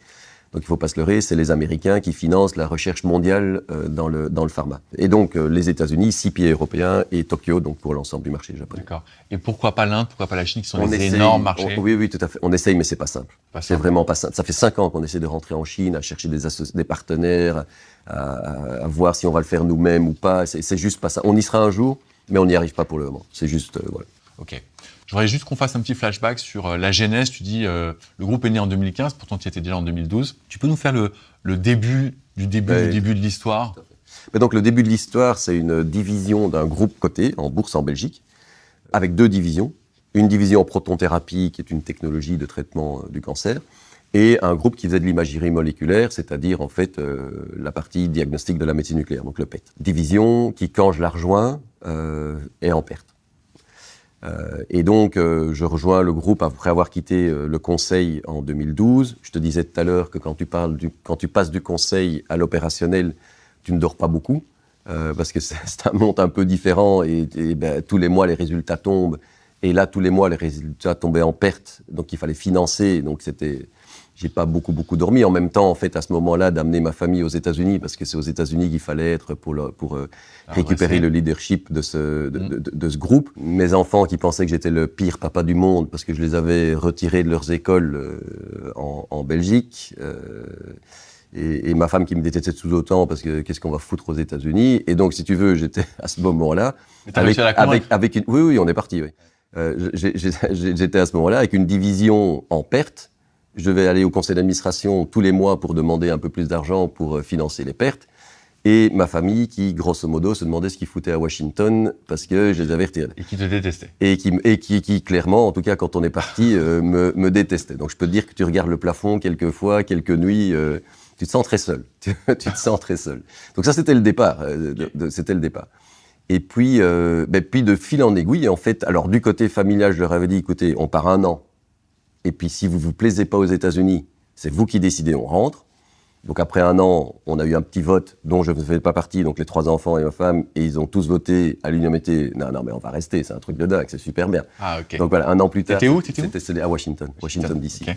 Donc il ne faut pas se leurrer, c'est les Américains qui financent la recherche mondiale dans le pharma. Et donc les États-Unis, 6 pays européens et Tokyo, donc pour l'ensemble du marché japonais. D'accord. Et pourquoi pas l'Inde, pourquoi pas la Chine, qui sont des énormes marchés? Oui, tout à fait. On essaye, mais c'est pas simple. C'est vraiment pas simple. Ça fait 5 ans qu'on essaie de rentrer en Chine, à chercher des partenaires, à voir si on va le faire nous-mêmes ou pas. C'est juste pas ça. On y sera un jour, mais on n'y arrive pas pour le moment. C'est juste, voilà. Ok. Je voudrais juste qu'on fasse un petit flashback sur la genèse. Tu dis, le groupe est né en 2015, pourtant tu y étais déjà en 2012. Tu peux nous faire le début de l'histoire? Mais donc le début de l'histoire, c'est une division d'un groupe coté en bourse en Belgique, avec 2 divisions. Une division en protonthérapie, qui est une technologie de traitement du cancer, et un groupe qui faisait de l'imagerie moléculaire, c'est-à-dire en fait la partie diagnostic de la médecine nucléaire, donc le PET. Division qui, quand je la rejoins, est en perte. Et donc, je rejoins le groupe après avoir quitté le conseil en 2012. Je te disais tout à l'heure que quand tu passes du conseil à l'opérationnel, tu ne dors pas beaucoup, parce que c'est un monde un peu différent et tous les mois, les résultats tombent. Et là, tous les mois, les résultats tombaient en perte, donc il fallait financer. Donc j'ai pas beaucoup dormi. En même temps, en fait, à ce moment-là, d'amener ma famille aux États-Unis, parce que c'est aux États-Unis qu'il fallait être pour récupérer le leadership de ce groupe. Mes enfants qui pensaient que j'étais le pire papa du monde parce que je les avais retirés de leurs écoles en Belgique. Et ma femme qui me détestait tout autant parce que qu'est-ce qu'on va foutre aux États-Unis. Et donc, si tu veux, j'étais à ce moment-là avec une... Oui, on est parti. Oui. J'étais à ce moment-là avec une division en perte. Je devais aller au conseil d'administration tous les mois pour demander un peu plus d'argent pour financer les pertes. Et ma famille qui, grosso modo, se demandait ce qu'ils foutaient à Washington parce que je les avais retirés. Et qui te détestait. Et qui clairement, en tout cas quand on est parti, me détestait. Donc je peux te dire que tu regardes le plafond quelques fois, quelques nuits, tu te sens très seul. Tu te sens très seul. Donc ça, c'était le départ. C'était le départ. Et puis de fil en aiguille, en fait, alors du côté familial, je leur avais dit, écoutez, on part 1 an. Et puis, si vous vous plaisez pas aux États-Unis, c'est vous qui décidez, on rentre. Donc, après 1 an, on a eu un petit vote dont je ne faisais pas partie, donc les 3 enfants et ma femme, et ils ont tous voté à l'unanimité. Non, mais on va rester, c'est un truc de dingue, c'est super bien. Ah, ok. Donc voilà, 1 an plus tard. T'étais où? C'était à Washington DC. Okay.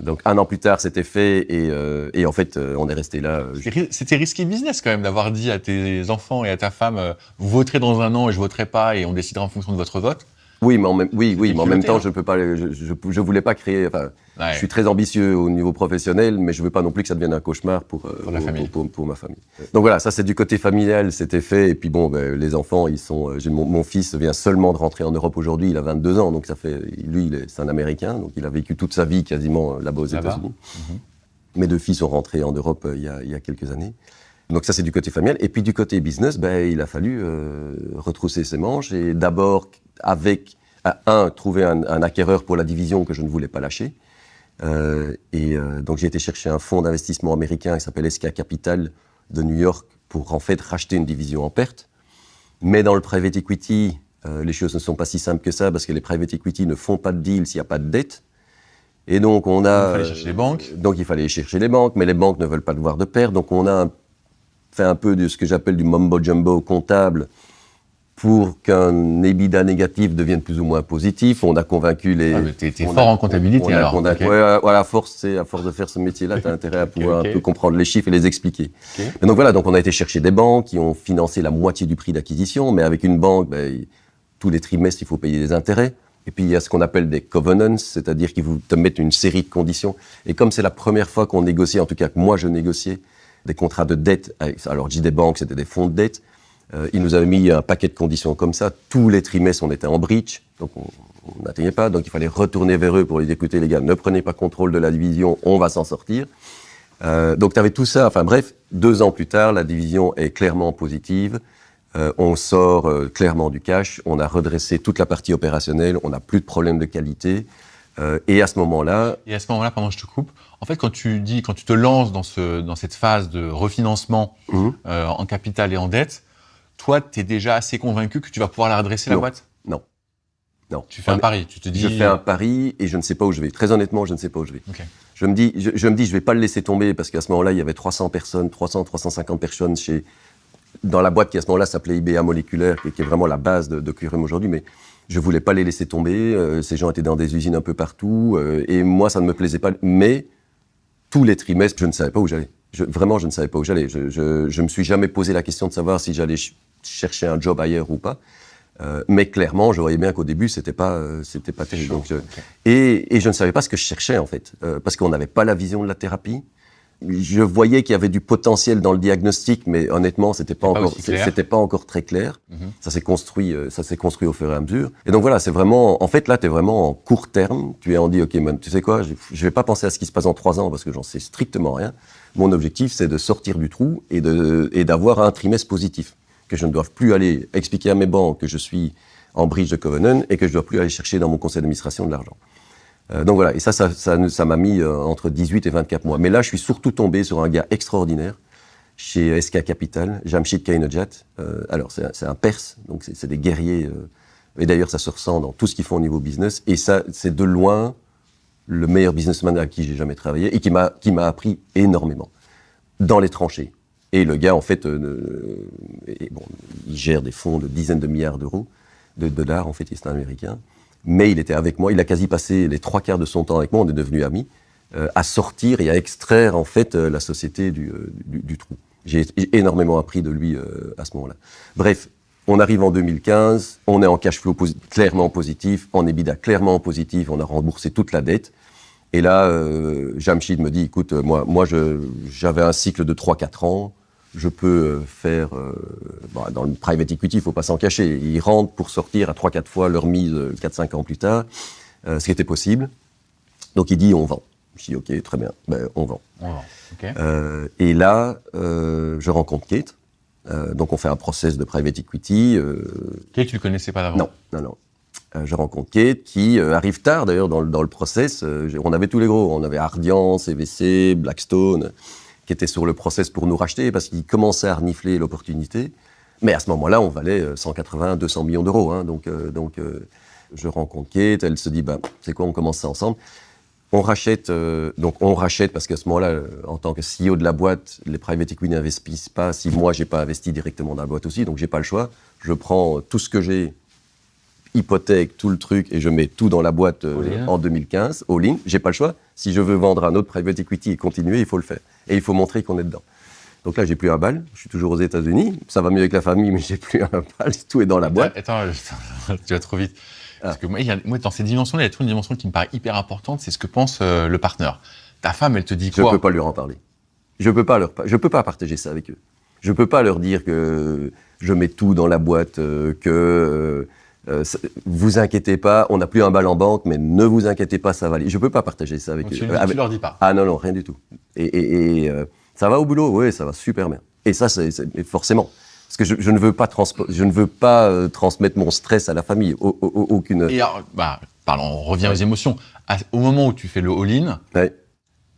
Donc 1 an plus tard, c'était fait et en fait, on est resté là. C'était risky business quand même d'avoir dit à tes enfants et à ta femme vous voterez dans 1 an et je voterai pas et on décidera en fonction de votre vote. Oui, mais en même temps, je peux pas. Je voulais pas créer. Enfin, Ouais. je suis très ambitieux au niveau professionnel, mais je veux pas non plus que ça devienne un cauchemar pour la famille. Pour ma famille. Donc voilà, ça c'est du côté familial, c'était fait. Et puis bon, les enfants, ils sont. Mon fils vient seulement de rentrer en Europe aujourd'hui. Il a 22 ans, donc ça fait. Lui, c'est un Américain, donc il a vécu toute sa vie quasiment là-bas aux États-Unis. Mes 2 filles sont rentrées en Europe il y a quelques années. Donc ça, c'est du côté familial. Et puis du côté business, il a fallu retrousser ses manches et d'abord trouver un acquéreur pour la division que je ne voulais pas lâcher. Donc j'ai été chercher un fonds d'investissement américain qui s'appelle SK Capital de New York pour en fait racheter une division en perte. Mais dans le private equity, les choses ne sont pas si simples que ça parce que les private equity ne font pas de deal s'il n'y a pas de dette. Et donc il fallait chercher les banques. Donc il fallait chercher les banques, mais les banques ne veulent pas voir de perte. Donc on a fait un peu de ce que j'appelle du mumbo-jumbo comptable pour qu'un EBITDA négatif devienne plus ou moins positif. On a convaincu les... Ah, mais t'es fort en comptabilité alors. Okay. Ouais, à force de faire ce métier-là, t'as intérêt à pouvoir un peu comprendre les chiffres et les expliquer. Et donc voilà, donc on a été chercher des banques qui ont financé la moitié du prix d'acquisition, mais avec une banque, tous les trimestres, il faut payer des intérêts. Et puis il y a ce qu'on appelle des covenants, c'est-à-dire qu'ils te mettent une série de conditions. Et comme c'est la première fois qu'on négocie, en tout cas que moi je négociais, des contrats de dette, alors je dis des banques, c'était des fonds de dette, ils nous avaient mis un paquet de conditions comme ça. Tous les trimestres, on était en breach, donc on n'atteignait pas. Donc il fallait retourner vers eux pour leur dire, écoutez les gars, ne prenez pas contrôle de la division, on va s'en sortir. Donc tu avais tout ça. Enfin bref, 2 ans plus tard, la division est clairement positive. On sort clairement du cash. On a redressé toute la partie opérationnelle. On n'a plus de problème de qualité. Et à ce moment-là, pendant que je te coupe, en fait, quand tu te lances dans cette phase de refinancement en capital et en dette, toi, tu es déjà assez convaincu que tu vas pouvoir la redresser, la boîte ? Non. Tu fais un pari, tu te dis... Je fais un pari et je ne sais pas où je vais. Très honnêtement, je ne sais pas où je vais. Okay. Je me dis, je vais pas le laisser tomber parce qu'à ce moment-là, il y avait 350 personnes dans la boîte qui à ce moment-là s'appelait IBA Moléculaire, qui est vraiment la base de QRM aujourd'hui, mais je voulais pas les laisser tomber. Ces gens étaient dans des usines un peu partout et moi, ça ne me plaisait pas. Mais tous les trimestres, je ne savais pas où j'allais. Vraiment, je ne savais pas où j'allais. Je me suis jamais posé la question de savoir si j'allais chercher un job ailleurs ou pas. Mais clairement, je voyais bien qu'au début, c'était pas terrible. Donc, et je ne savais pas ce que je cherchais, en fait. Parce qu'on n'avait pas la vision de la thérapie. Je voyais qu'il y avait du potentiel dans le diagnostic, mais honnêtement, c'était pas encore très clair. Ça s'est construit au fur et à mesure. Et donc voilà, c'est vraiment, en fait, là, t'es vraiment en court terme. Tu es en dit, ok, man, tu sais quoi, je vais pas penser à ce qui se passe en 3 ans parce que j'en sais strictement rien. Mon objectif, c'est de sortir du trou et d'avoir un trimestre positif. Que je ne doive plus aller expliquer à mes banques que je suis en breach de covenant et que je ne dois plus aller chercher dans mon conseil d'administration de l'argent. Donc voilà, et ça m'a mis entre 18 et 24 mois. Mais là, je suis surtout tombé sur un gars extraordinaire chez SK Capital, Jamshid Kainojat. Alors, c'est un Perse, donc c'est des guerriers. Et d'ailleurs, ça se ressent dans tout ce qu'ils font au niveau business. Et ça, c'est de loin le meilleur businessman avec qui j'ai jamais travaillé et qui m'a appris énormément dans les tranchées. Et le gars, en fait, il gère des fonds de dizaines de milliards d'euros, de dollars, en fait, il est un Américain. Mais il était avec moi, il a quasi passé les 3/4 de son temps avec moi, on est devenus amis, à sortir et à extraire, en fait, la société du trou. J'ai énormément appris de lui à ce moment-là. Bref, on arrive en 2015, on est en cash flow clairement positif, en EBITDA clairement positif, on a remboursé toute la dette. Et là, Jamshid me dit, écoute, moi j'avais un cycle de 3-4 ans, je peux faire... dans le private equity, il ne faut pas s'en cacher. Ils rentrent pour sortir à 3-4 fois leur mise 4-5 ans plus tard, ce qui était possible. Donc il dit, on vend. Je dis, ok, très bien, on vend. Okay. Et là, je rencontre Kate. Donc on fait un process de private equity. Kate, tu ne le connaissais pas d'avant ? Non. Je rencontre Kate, qui arrive tard d'ailleurs dans le process. On avait tous les gros. On avait Ardian, CVC, Blackstone, qui étaient sur le process pour nous racheter parce qu'ils commençaient à renifler l'opportunité. Mais à ce moment-là, on valait 180, 200 millions d'euros. Hein. Donc, je rencontre Kate, elle se dit, c'est quoi, on commence ça ensemble. On rachète parce qu'à ce moment-là, en tant que CEO de la boîte, les private equity n'investissent pas si moi, j'ai pas investi directement dans la boîte aussi. Donc, j'ai pas le choix. Je prends tout ce que j'ai hypothèque, tout le truc, et je mets tout dans la boîte en 2015, all-in. J'ai pas le choix. Si je veux vendre un autre private equity et continuer, il faut le faire. Et il faut montrer qu'on est dedans. Donc là, j'ai plus un bal. Je suis toujours aux États-Unis. Ça va mieux avec la famille, mais j'ai plus un bal. Tout est dans la boîte. Attends, tu vas trop vite. Parce que moi, dans ces dimensions-là, il y a toujours une dimension qui me paraît hyper importante, c'est ce que pense le partenaire. Ta femme, elle te dit quoi? Je peux pas lui en parler. Je peux pas partager ça avec eux. Je peux pas leur dire que je mets tout dans la boîte, vous inquiétez pas, on n'a plus un bal en banque, mais ne vous inquiétez pas, ça va aller. Je peux pas partager ça avec eux. Tu leur dis pas? Ah non, rien du tout. Et ça va au boulot? Oui, ça va super bien. Et ça, c'est forcément. Parce que je ne veux pas, transmettre mon stress à la famille. Aucune. Et alors, on revient aux émotions. Au moment où tu fais le all-in,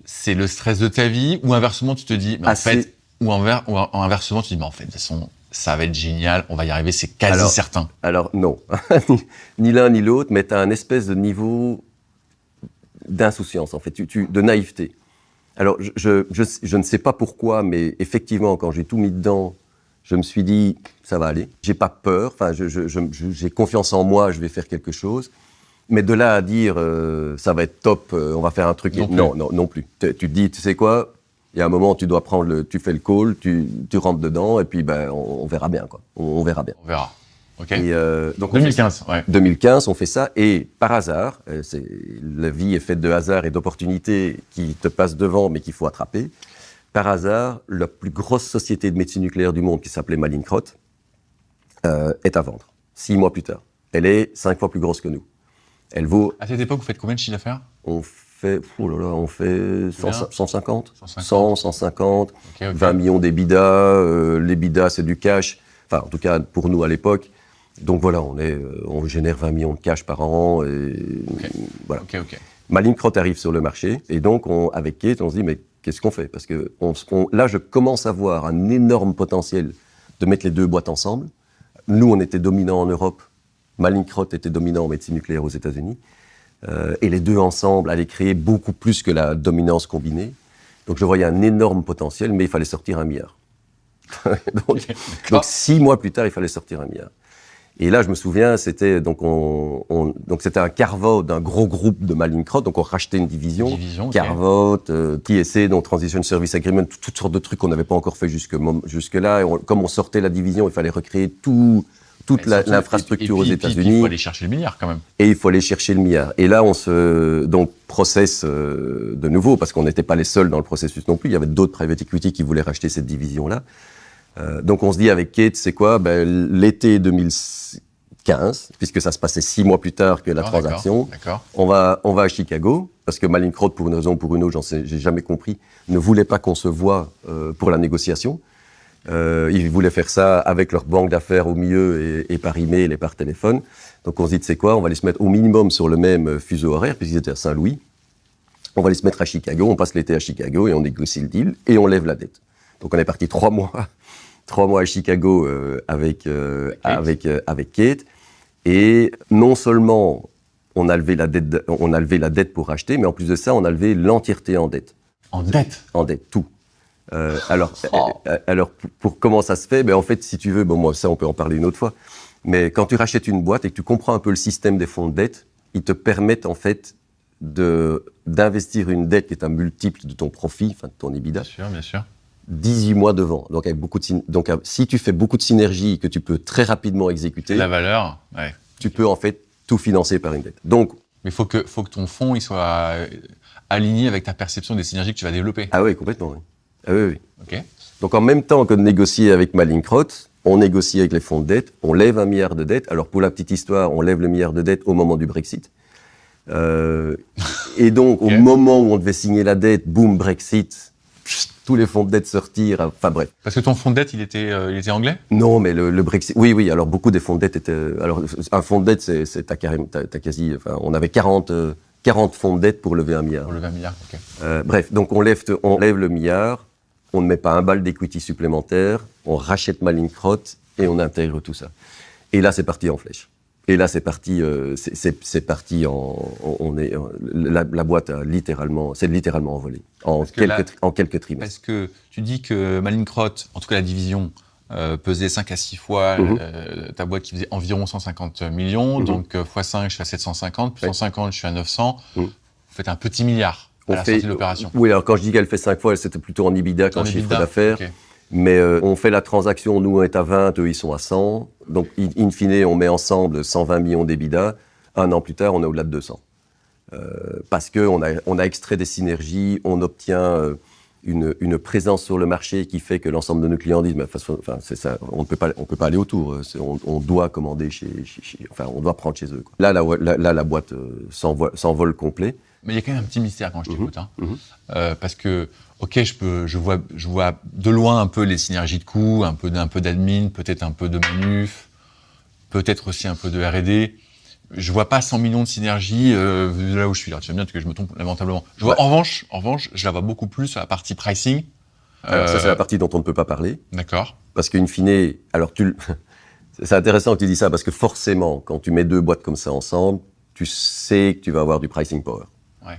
c'est le stress de ta vie, ou inversement, tu te dis, mais inversement, tu te dis, mais en fait, de toute façon, ça va être génial, on va y arriver, c'est quasi certain. Alors, non. Ni l'un ni l'autre, mais tu as un espèce de niveau d'insouciance, en fait, de naïveté. Alors, je ne sais pas pourquoi, mais effectivement, quand j'ai tout mis dedans, je me suis dit, ça va aller. J'ai pas peur, enfin, j'ai confiance en moi, je vais faire quelque chose. Mais de là à dire, ça va être top, on va faire un truc... Non plus. Tu te dis, tu sais quoi, il y a un moment, tu dois prendre tu fais le call, tu rentres dedans, et puis on verra bien, quoi. On verra bien. On verra. OK. Et, donc 2015, 2015, on fait ça, et par hasard, la vie est faite de hasard et d'opportunités qui te passent devant, mais qu'il faut attraper. Par hasard, la plus grosse société de médecine nucléaire du monde, qui s'appelait Mallinckrodt, est à vendre, 6 mois plus tard. Elle est 5 fois plus grosse que nous. Elle vaut... À cette époque, vous faites combien de chiffre d'affaires? On fait 150, 150, okay. 20 millions d'EBITDA. L'EBITDA, c'est du cash. Enfin, en tout cas, pour nous, à l'époque. Donc voilà, on génère 20 millions de cash par an. Et voilà. Mallinckrodt arrive sur le marché. Et donc, avec Kate, on se dit, mais qu'est-ce qu'on fait? Parce que là, je commence à voir un énorme potentiel de mettre les deux boîtes ensemble. Nous, on était dominants en Europe. Mallinckrodt était dominant en médecine nucléaire aux États-Unis. Et les deux ensemble allaient créer beaucoup plus que la dominance combinée. Donc je voyais un énorme potentiel, mais il fallait sortir 1 milliard. donc 6 mois plus tard, il fallait sortir 1 milliard. Et là, je me souviens, c'était c'était un carve-out d'un gros groupe de Mallinckrodt. Donc on rachetait une division carve-out, TSA, donc Transition Service Agreement, toutes sortes de trucs qu'on n'avait pas encore fait jusque-là. Et comme on sortait la division, il fallait recréer toute l'infrastructure aux États-Unis. Il faut aller chercher le milliard quand même. Et il faut aller chercher le milliard. Et là, on process de nouveau, parce qu'on n'était pas les seuls dans le processus non plus. Il y avait d'autres private equity qui voulaient racheter cette division-là. Donc on se dit avec Kate, c'est quoi? L'été 2015, puisque ça se passait 6 mois plus tard que la transaction, on va à Chicago, parce que Mallinckrodt, pour une raison ou pour une autre, j'ai jamais compris, ne voulait pas qu'on se voie pour la négociation. Ils voulaient faire ça avec leur banque d'affaires au milieu et par email et par téléphone. Donc on se dit, tu sais quoi, on va les se mettre au minimum sur le même fuseau horaire, puisqu'ils étaient à Saint-Louis. On va les se mettre à Chicago, on passe l'été à Chicago et on négocie le deal et on lève la dette. Donc on est parti 3 mois à Chicago avec Kate. Et non seulement on a levé la dette pour racheter, mais en plus de ça, on a levé l'entièreté en dette. En dette? En dette, tout. Alors, pour comment ça se fait? En fait, si tu veux, moi, ça, on peut en parler une autre fois. Mais quand tu rachètes une boîte et que tu comprends un peu le système des fonds de dette, ils te permettent, en fait, d'investir une dette qui est un multiple de ton profit, enfin, de ton EBITDA. Bien sûr. 18 mois devant. Donc, si tu fais beaucoup de synergies que tu peux très rapidement exécuter. La valeur, ouais. Tu peux, en fait, tout financer par une dette. Donc. Mais il faut que ton fonds, il soit aligné avec ta perception des synergies que tu vas développer. Ah oui, complètement, oui. Ah oui. Okay. Donc en même temps que de négocier avec Mallinckrodt, on négocie avec les fonds de dette, on lève 1 milliard de dettes. Alors pour la petite histoire, on lève le milliard de dettes au moment du Brexit. Et donc au moment où on devait signer la dette, boum, Brexit, tous les fonds de dette sortirent, enfin bref. Parce que ton fonds de dette, il était anglais? Non, mais le Brexit, oui, alors beaucoup des fonds de dette étaient... Alors un fonds de dette, t'as quasi... Enfin, on avait 40 fonds de dette pour lever 1 milliard. Pour lever 1 milliard, ok. Bref, donc on lève le milliard, on ne met pas un bal d'equity supplémentaire, on rachète Mallinckrodt et on intègre tout ça. Et là, c'est parti en flèche. Et là, c'est parti la boîte s'est littéralement envolée en quelques trimestres. Parce que tu dis que Mallinckrodt, en tout cas la division, pesait 5 à 6 fois ta boîte qui faisait environ 150 millions. Donc, x 5, je suis à 750. Plus 150, je suis à 900. Vous faites un petit milliard à la sortie de l'opération. Oui, alors quand je dis qu'elle fait 5 fois, c'était plutôt en EBITDA qu'en chiffre d'affaires. Okay. Mais on fait la transaction, nous on est à 20, eux ils sont à 100. Donc in fine, on met ensemble 120 millions d'EBITDA. Un an plus tard, on est au-delà de 200. Parce qu'on a extrait des synergies, on obtient une présence sur le marché qui fait que l'ensemble de nos clients disent, enfin, c'est ça, on peut pas aller autour. On doit commander enfin, on doit prendre chez eux, quoi. Là, la boîte s'envole complet. Mais il y a quand même un petit mystère quand je t'écoute, parce que, ok, je vois de loin un peu les synergies de coûts, un peu d'admin, peut-être un peu de manuf, peut-être aussi un peu de R&D. Je vois pas 100 millions de synergies là où je suis là. Tu sais bien que je me trompe lamentablement. Je vois, en revanche, je la vois beaucoup plus sur la partie pricing. Alors ça, c'est la partie dont on ne peut pas parler. D'accord. Parce qu'in fine, alors c'est intéressant que tu dis ça, parce que forcément, quand tu mets deux boîtes comme ça ensemble, tu sais que tu vas avoir du pricing power. Ouais.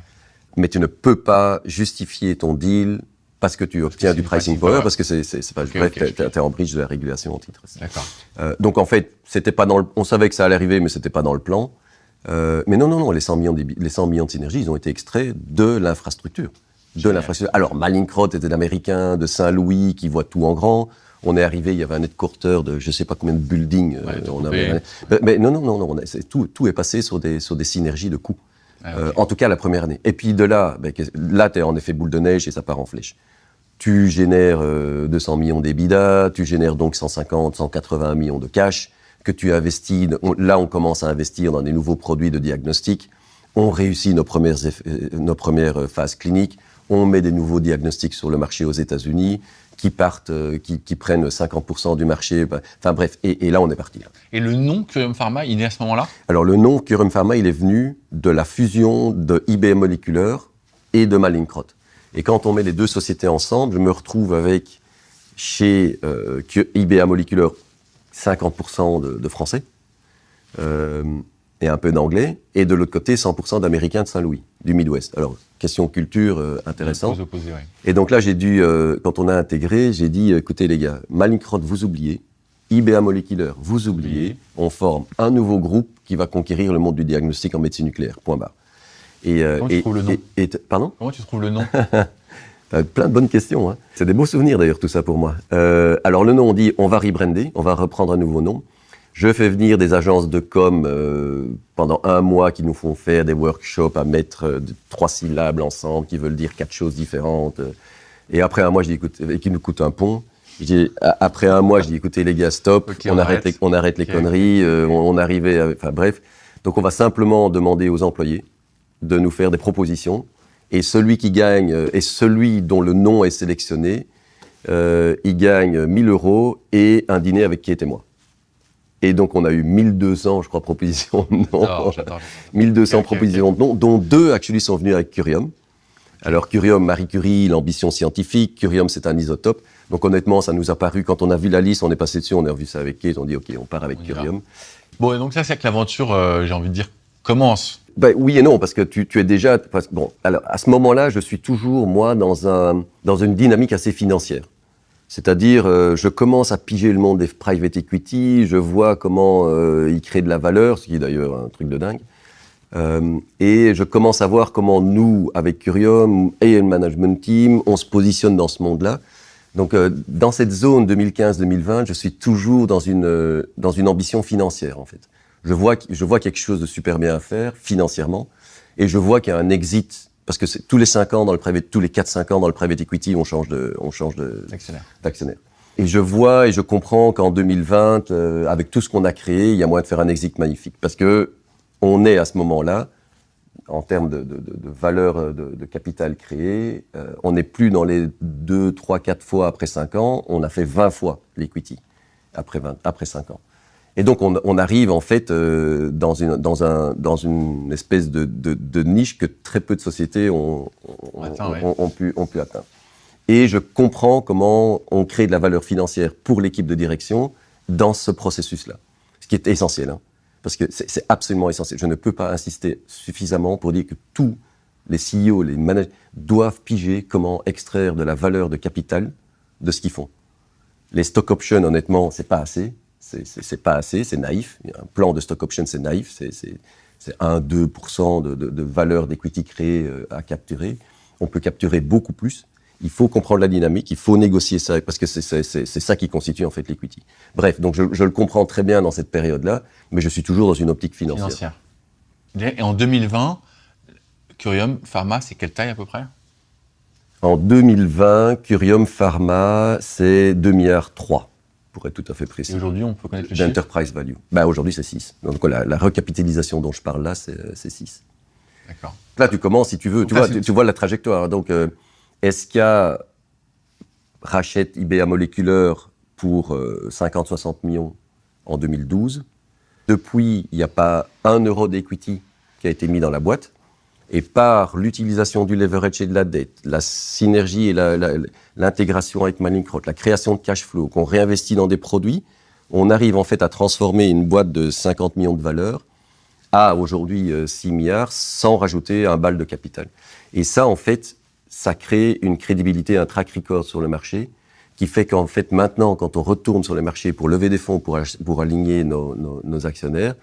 Mais tu ne peux pas justifier ton deal parce que tu obtiens du pricing power, parce que c'est pas bref, t'es en breach de la régulation antitrust. D'accord. Donc en fait, c'était pas on savait que ça allait arriver, mais c'était pas dans le plan. Mais non, les 100 millions de synergies, ils ont été extraits de l'infrastructure. Alors, Mallinckrodt était l'américain de Saint-Louis qui voit tout en grand. On est arrivé, il y avait un headquarter de je sais pas combien de buildings. Mais non, tout est passé sur des synergies de coûts. En tout cas, la première année. Et puis de là, t'es en effet boule de neige et ça part en flèche. Tu génères 200 millions d'EBITDA, tu génères donc 150, 180 millions de cash que tu investis. Là, on commence à investir dans des nouveaux produits de diagnostic. On réussit nos premières phases cliniques. On met des nouveaux diagnostics sur le marché aux États-Unis qui prennent 50% du marché. Enfin bref, et là, on est parti. Et le nom Curium Pharma, il est à ce moment-là ? Alors, le nom Curium Pharma, il est venu de la fusion de IBM Molecular et de Mallinckrodt. Et quand on met les deux sociétés ensemble, je me retrouve avec, chez IBM Molecular, 50% de Français et un peu d'Anglais, et de l'autre côté, 100% d'Américains de Saint-Louis, du Midwest. Alors, question culture intéressante. Opposés, ouais. Et donc là, j'ai dû, quand on a intégré, j'ai dit, écoutez les gars, Mallinckrodt, vous oubliez, IBM Molecular, vous oubliez, on forme un nouveau groupe qui va conquérir le monde du diagnostic en médecine nucléaire, point barre. Comment tu trouves le nom ? Pardon ? Comment tu trouves le nom ? Plein de bonnes questions. Hein. C'est des beaux souvenirs d'ailleurs tout ça pour moi. Alors le nom, on dit on va rebrander, on va reprendre un nouveau nom. Je fais venir des agences de com pendant 1 mois qui nous font faire des workshops à mettre 3 syllabes ensemble qui veulent dire 4 choses différentes. Et après 1 mois, je dis écoute, et qui nous coûte un pont. Après 1 mois, je dis écoutez les gars, stop, okay, on arrête les conneries. On arrivait, enfin bref. Donc on va simplement demander aux employés de nous faire des propositions. Et celui qui gagne, et celui dont le nom est sélectionné, il gagne 1 000 € et un dîner avec qui était moi. Et donc, on a eu 1200, je crois, propositions de nom. J'adore. 1200 propositions de nom, dont 2, actually, sont venus avec Curium. Alors, Curium, Marie Curie, l'ambition scientifique. Curium, c'est un isotope. Donc, honnêtement, ça nous a paru, quand on a vu la liste, on est passé dessus, on a revu ça avec Kate, on dit, OK, on part avec Curium. Bon, et donc ça, c'est que l'aventure, j'ai envie de dire, commence. Ben, oui et non, parce que tu es déjà... Bon, alors, à ce moment-là, je suis toujours, moi, dans une dynamique assez financière. C'est-à-dire, je commence à piger le monde des private equity, je vois comment ils créent de la valeur, ce qui est d'ailleurs un truc de dingue. Et je commence à voir comment nous, avec Curium et le management team, on se positionne dans ce monde-là. Donc, dans cette zone 2015-2020, je suis toujours dans une ambition financière, en fait. Je vois quelque chose de super bien à faire, financièrement, et je vois qu'il y a un exit, parce que tous les 5 ans, tous les 4-5 ans dans le private equity, on change d'actionnaire. Et je vois et je comprends qu'en 2020, avec tout ce qu'on a créé, il y a moyen de faire un exit magnifique. Parce que on est à ce moment-là, en termes de valeur de capital créé, on n'est plus dans les 2, 3, 4 fois après 5 ans, on a fait 20 fois l'equity après 5 ans. Et donc on arrive en fait dans une espèce de niche que très peu de sociétés ont pu atteindre. Et je comprends comment on crée de la valeur financière pour l'équipe de direction dans ce processus-là, ce qui est essentiel, hein, parce que c'est absolument essentiel. Je ne peux pas insister suffisamment pour dire que tous les CEO, les managers doivent piger comment extraire de la valeur de capital de ce qu'ils font. Les stock options, honnêtement, c'est pas assez. C'est pas assez, c'est naïf. Un plan de stock option, c'est naïf. C'est 1-2% de valeur d'equity créée à capturer. On peut capturer beaucoup plus. Il faut comprendre la dynamique, il faut négocier ça, parce que c'est ça qui constitue en fait l'equity. Bref, donc je le comprends très bien dans cette période-là, mais je suis toujours dans une optique financière. Et en 2020, Curium Pharma, c'est quelle taille à peu près ? En 2020, Curium Pharma, c'est 2,3 milliards, pour être tout à fait précis. Et aujourd'hui, on peut connaître le chiffre ? D'enterprise value. Aujourd'hui, c'est 6. Donc la recapitalisation dont je parle là, c'est 6. D'accord. Là, tu commences, si tu veux, tu vois la trajectoire. Donc, Eskia rachète IBA Molecular pour 50-60 millions en 2012. Depuis, il n'y a pas 1 euro d'equity qui a été mis dans la boîte. Et par l'utilisation du leverage et de la dette, la synergie et l'intégration avec Mallinckrodt, la création de cash flow qu'on réinvestit dans des produits, on arrive en fait à transformer une boîte de 50 millions de valeur à aujourd'hui 6 milliards sans rajouter un bal de capital. Et ça, en fait, ça crée une crédibilité, un track record sur le marché qui fait qu'en fait, maintenant, quand on retourne sur les marchés pour lever des fonds, pour aligner nos actionnaires,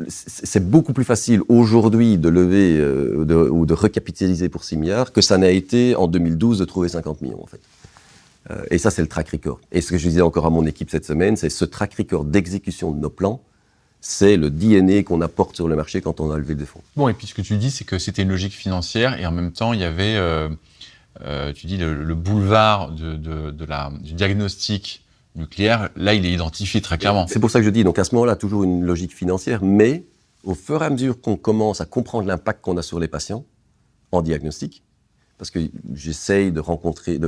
c'est beaucoup plus facile aujourd'hui de lever ou de recapitaliser pour 6 milliards que ça n'a été en 2012 de trouver 50 millions, en fait. Et ça, c'est le track record. Et ce que je disais encore à mon équipe cette semaine, c'est ce track record d'exécution de nos plans, c'est le DNA qu'on apporte sur le marché quand on a levé des fonds. Bon, et puis ce que tu dis, c'est que c'était une logique financière et en même temps, il y avait, tu dis, le boulevard du diagnostic nucléaire. Là, il est identifié très clairement. C'est pour ça que je dis, donc à ce moment-là, toujours une logique financière, mais au fur et à mesure qu'on commence à comprendre l'impact qu'on a sur les patients en diagnostic, parce que j'essaye de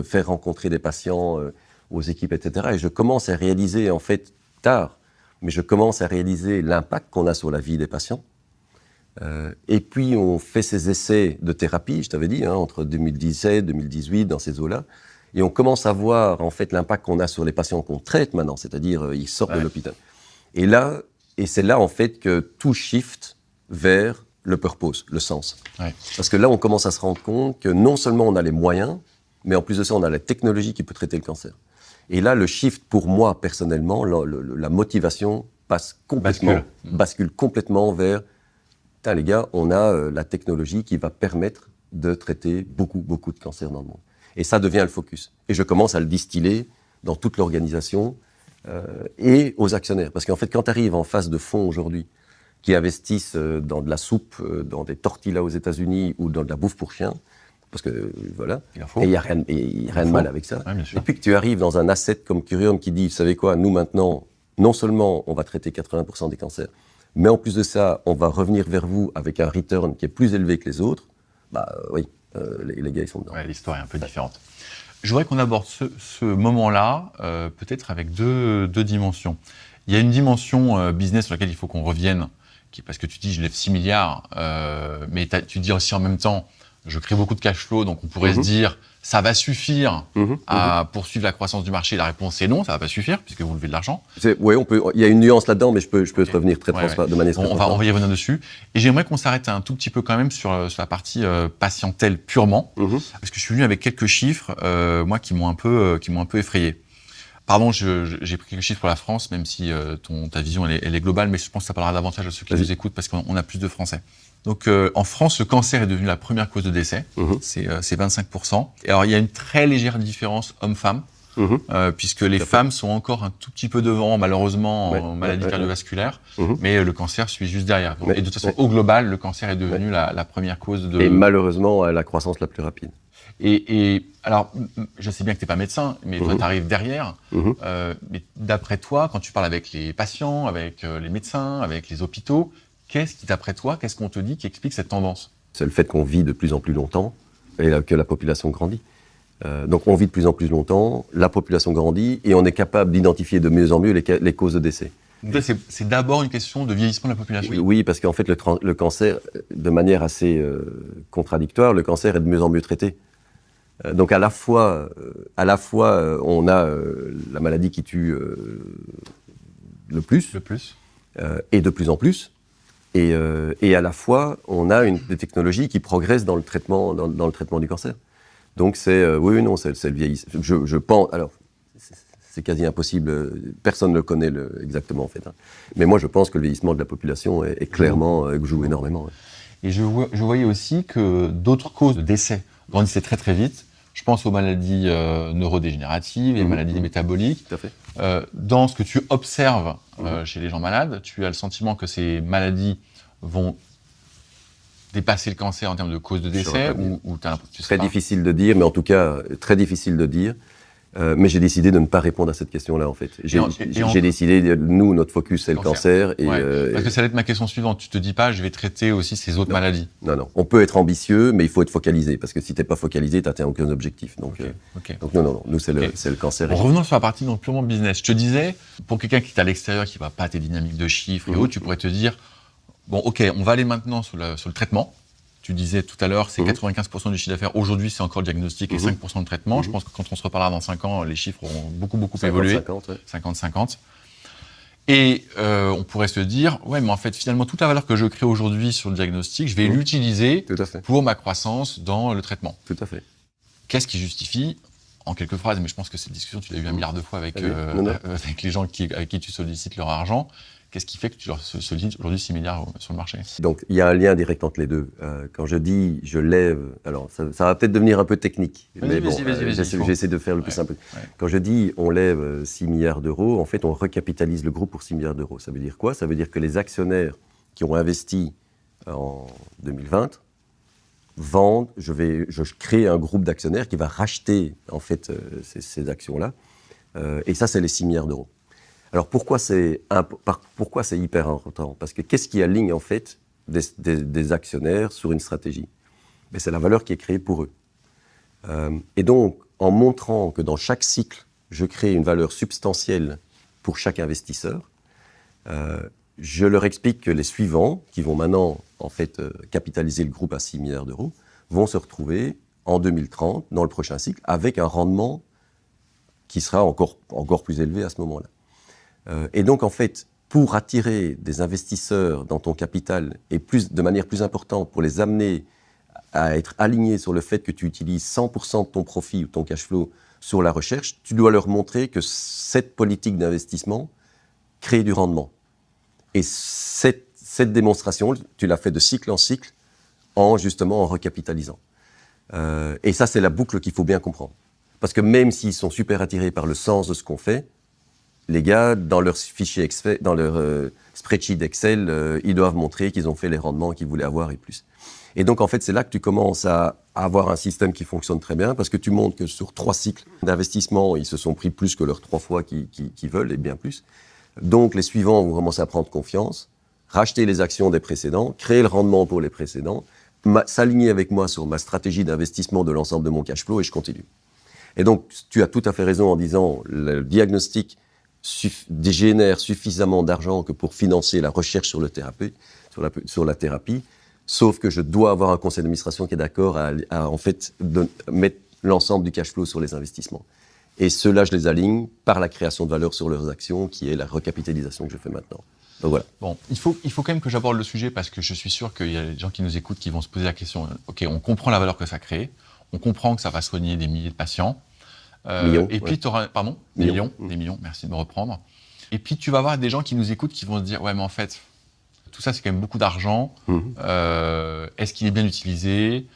faire rencontrer des patients aux équipes, etc. Et je commence à réaliser, en fait, tard, mais je commence à réaliser l'impact qu'on a sur la vie des patients. Et puis, on fait ces essais de thérapie, je t'avais dit, entre 2017, 2018, dans ces eaux-là. Et on commence à voir, en fait, l'impact qu'on a sur les patients qu'on traite maintenant, c'est-à-dire, ils sortent de l'hôpital. Et c'est là, en fait, que tout shift vers le purpose, le sens. Ouais. Parce que là, on commence à se rendre compte que non seulement on a les moyens, mais en plus de ça, on a la technologie qui peut traiter le cancer. Et là, le shift, pour moi, personnellement, la motivation bascule complètement vers, les gars, on a la technologie qui va permettre de traiter beaucoup de cancers dans le monde. Et ça devient le focus. Et je commence à le distiller dans toute l'organisation et aux actionnaires. Parce qu'en fait, quand tu arrives en phase de fonds aujourd'hui, qui investissent dans de la soupe, dans des tortillas aux États-Unis ou dans de la bouffe pour chiens, parce que voilà, et il n'y a rien de mal avec ça. Ouais, et puis que tu arrives dans un asset comme Curium qui dit, vous savez quoi, nous maintenant, non seulement on va traiter 80% des cancers, mais en plus de ça, on va revenir vers vous avec un return qui est plus élevé que les autres, oui, les gars, ils sont dedans. Ouais, l'histoire est un peu différente. Je voudrais qu'on aborde ce moment-là, peut-être avec deux dimensions. Il y a une dimension business sur laquelle il faut qu'on revienne, parce que tu dis, je lève 6 milliards, mais tu dis aussi en même temps, je crée beaucoup de cash flow, donc on pourrait se dire, ça va suffire à poursuivre la croissance du marché. La réponse est non, ça va pas suffire, puisque vous levez de l'argent. Oui, il y a une nuance là-dedans, mais je peux te revenir de manière très on va y revenir dessus. Et j'aimerais qu'on s'arrête un tout petit peu quand même sur la partie patientèle purement, parce que je suis venu avec quelques chiffres, moi, qui m'ont un peu effrayé. Pardon, j'ai pris quelques chiffres pour la France, même si ta vision elle est globale, mais je pense que ça parlera davantage à ceux qui nous écoutent parce qu'on a plus de Français. Donc en France, le cancer est devenu la première cause de décès, c'est 25%. Et alors il y a une très légère différence homme-femme, puisque les femmes sont encore un tout petit peu devant, malheureusement, en maladie cardiovasculaire, mais le cancer suit juste derrière. Et de toute façon, au global, le cancer est devenu la première cause de... Et malheureusement, la croissance la plus rapide. Et alors, je sais bien que tu n'es pas médecin, mais toi, tu arrives derrière. Mais d'après toi, quand tu parles avec les patients, avec les médecins, avec les hôpitaux, qu'est-ce qui, d'après toi, qu'est-ce qu'on te dit qui explique cette tendance ? C'est le fait qu'on vit de plus en plus longtemps et que la population grandit. Donc on vit de plus en plus longtemps, la population grandit et on est capable d'identifier de mieux en mieux les causes de décès. Donc c'est d'abord une question de vieillissement de la population. Oui, parce qu'en fait, le cancer, de manière assez contradictoire, le cancer est de mieux en mieux traité. Donc à la fois, on a la maladie qui tue le plus. Et de plus en plus. Et à la fois, on a des technologies qui progressent dans le traitement du cancer. Donc c'est le vieillissement. Je pense. Alors, c'est quasi impossible. Personne ne le connaît exactement, en fait. Hein. Mais moi, je pense que le vieillissement de la population est clairement joue énormément. Ouais. Et je voyais aussi que d'autres causes de décès grandissaient très très vite. Je pense aux maladies neurodégénératives et maladies métaboliques. Tout à fait. Dans ce que tu observes chez les gens malades, tu as le sentiment que ces maladies vont dépasser le cancer en termes de causes de décès ou Très difficile de dire, mais en tout cas, très difficile de dire. Mais j'ai décidé de ne pas répondre à cette question-là, en fait. J'ai décidé, nous, notre focus, c'est le cancer. Et, parce que ça va être ma question suivante. Tu te dis pas, je vais traiter aussi ces autres maladies. Non. On peut être ambitieux, mais il faut être focalisé. Parce que si t'es pas focalisé, t'atteins aucun objectif. Donc non. Nous, c'est le cancer. Revenons sur la partie donc, purement business. Je te disais, pour quelqu'un qui est à l'extérieur, qui va pas à tes dynamiques de chiffres et autres, tu pourrais te dire, bon, ok, on va aller maintenant sur le traitement. Tu disais tout à l'heure, c'est 95% du chiffre d'affaires. Aujourd'hui, c'est encore le diagnostic et 5% de traitement. Je pense que quand on se reparlera dans 5 ans, les chiffres auront beaucoup évolué. 50-50. Et on pourrait se dire, ouais, mais en fait, finalement, toute la valeur que je crée aujourd'hui sur le diagnostic, je vais l'utiliser pour ma croissance dans le traitement. Tout à fait. Qu'est-ce qui justifie, en quelques phrases, mais je pense que cette discussion, tu l'as eu 1 milliard de fois avec les gens avec qui tu sollicites leur argent. Qu'est-ce qui fait que tu leur sollicites aujourd'hui 6 milliards sur le marché? Donc, il y a un lien direct entre les deux. Quand je dis je lève... Alors, ça va peut-être devenir un peu technique. Mais bon, j'essaie de faire le plus simple. Ouais. Quand je dis on lève 6 milliards d'euros, en fait, on recapitalise le groupe pour 6 milliards d'euros. Ça veut dire quoi? Ça veut dire que les actionnaires qui ont investi en 2020 vendent... Je crée un groupe d'actionnaires qui va racheter, en fait, ces actions-là. Et ça, c'est les 6 milliards d'euros. Alors pourquoi c'est hyper important? Parce que qu'est-ce qui aligne en fait des actionnaires sur une stratégie? Mais c'est la valeur qui est créée pour eux. Et donc, en montrant que dans chaque cycle, je crée une valeur substantielle pour chaque investisseur, je leur explique que les suivants, qui vont maintenant en fait capitaliser le groupe à 6 milliards d'euros, vont se retrouver en 2030, dans le prochain cycle, avec un rendement qui sera encore plus élevé à ce moment-là. Et donc, en fait, pour attirer des investisseurs dans ton capital et de manière plus importante, pour les amener à être alignés sur le fait que tu utilises 100% de ton profit ou ton cash flow sur la recherche, tu dois leur montrer que cette politique d'investissement crée du rendement. Et cette démonstration, tu l'as fait de cycle en cycle, justement en recapitalisant. Et ça, c'est la boucle qu'il faut bien comprendre. Parce que même s'ils sont super attirés par le sens de ce qu'on fait, les gars, dans leur fichier Excel, dans leur spreadsheet Excel, ils doivent montrer qu'ils ont fait les rendements qu'ils voulaient avoir et plus. Et donc, en fait, c'est là que tu commences à avoir un système qui fonctionne très bien, parce que tu montres que sur 3 cycles d'investissement, ils se sont pris plus que leurs 3 fois qu'ils veulent, et bien plus. Donc, les suivants vont commencer à prendre confiance, racheter les actions des précédents, créer le rendement pour les précédents, s'aligner avec moi sur ma stratégie d'investissement de l'ensemble de mon cash flow, et je continue. Et donc, tu as tout à fait raison en disant, le diagnostic génère suffisamment d'argent que pour financer la recherche sur la thérapie, sauf que je dois avoir un conseil d'administration qui est d'accord à en fait mettre l'ensemble du cash flow sur les investissements. Et ceux-là, je les aligne par la création de valeur sur leurs actions, qui est la recapitalisation que je fais maintenant. Donc voilà. Bon, il faut quand même que j'aborde le sujet, parce que je suis sûr qu'il y a des gens qui nous écoutent qui vont se poser la question. Ok, on comprend la valeur que ça crée, on comprend que ça va soigner des milliers de patients. Millions, et puis, des millions, merci de me reprendre. Et puis, tu vas avoir des gens qui nous écoutent qui vont se dire, ouais, mais en fait, tout ça, c'est quand même beaucoup d'argent. Est-ce qu'il est bien utilisé?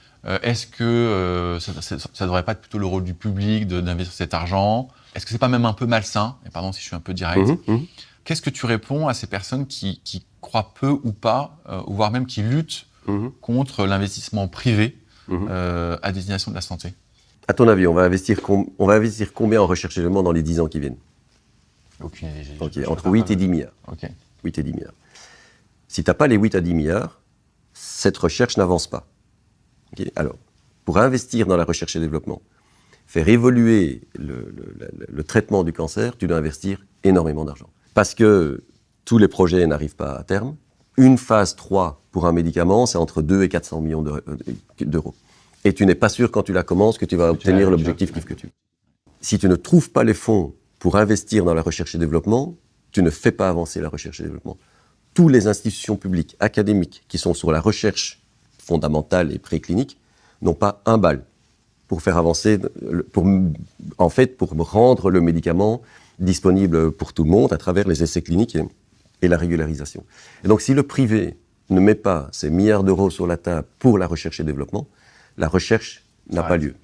Est-ce que ça devrait pas être plutôt le rôle du public d'investir cet argent? Est-ce que c'est pas même un peu malsain? Et pardon si je suis un peu direct. Qu'est-ce que tu réponds à ces personnes qui croient peu ou pas, ou voire même qui luttent contre l'investissement privé à destination de la santé? À ton avis, on va investir combien en recherche et développement dans les 10 ans qui viennent? Okay, entre 8 et 10 milliards. 8 et 10 milliards. Si tu n'as pas les 8 à 10 milliards, cette recherche n'avance pas. Alors, pour investir dans la recherche et développement, faire évoluer le traitement du cancer, tu dois investir énormément d'argent. Parce que tous les projets n'arrivent pas à terme. Une phase 3 pour un médicament, c'est entre 2 et 400 millions d'euros. Et tu n'es pas sûr, quand tu la commences, que tu vas obtenir l'objectif que tu veux. Si tu ne trouves pas les fonds pour investir dans la recherche et développement, tu ne fais pas avancer la recherche et développement. Toutes les institutions publiques, académiques, qui sont sur la recherche fondamentale et préclinique, n'ont pas un bal pour faire avancer, pour rendre le médicament disponible pour tout le monde à travers les essais cliniques et la régularisation. Et donc si le privé ne met pas ces milliards d'euros sur la table pour la recherche et développement, la recherche n'a pas lieu.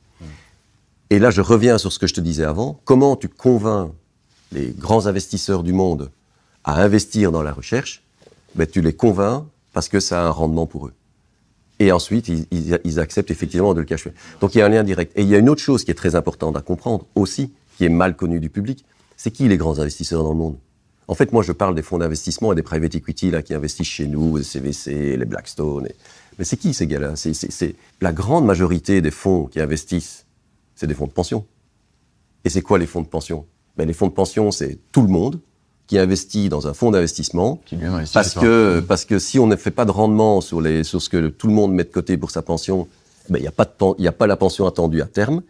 Et là, je reviens sur ce que je te disais avant. Comment tu convaincs les grands investisseurs du monde à investir dans la recherche? Ben, tu les convaincs parce que ça a un rendement pour eux. Et ensuite, ils acceptent effectivement de le cacher. Donc il y a un lien direct. Et il y a une autre chose qui est très importante à comprendre aussi, qui est mal connue du public. C'est qui les grands investisseurs dans le monde? En fait, moi, je parle des fonds d'investissement et des private equity là, qui investissent chez nous, les CVC, les Blackstone. Mais c'est qui ces gars-là? C'est la grande majorité des fonds qui investissent, c'est des fonds de pension. Et c'est quoi les fonds de pension? Ben, les fonds de pension, c'est tout le monde qui investit dans un fonds d'investissement. Parce que si on ne fait pas de rendement sur ce que tout le monde met de côté pour sa pension, ben, il n'y a pas la pension attendue à terme.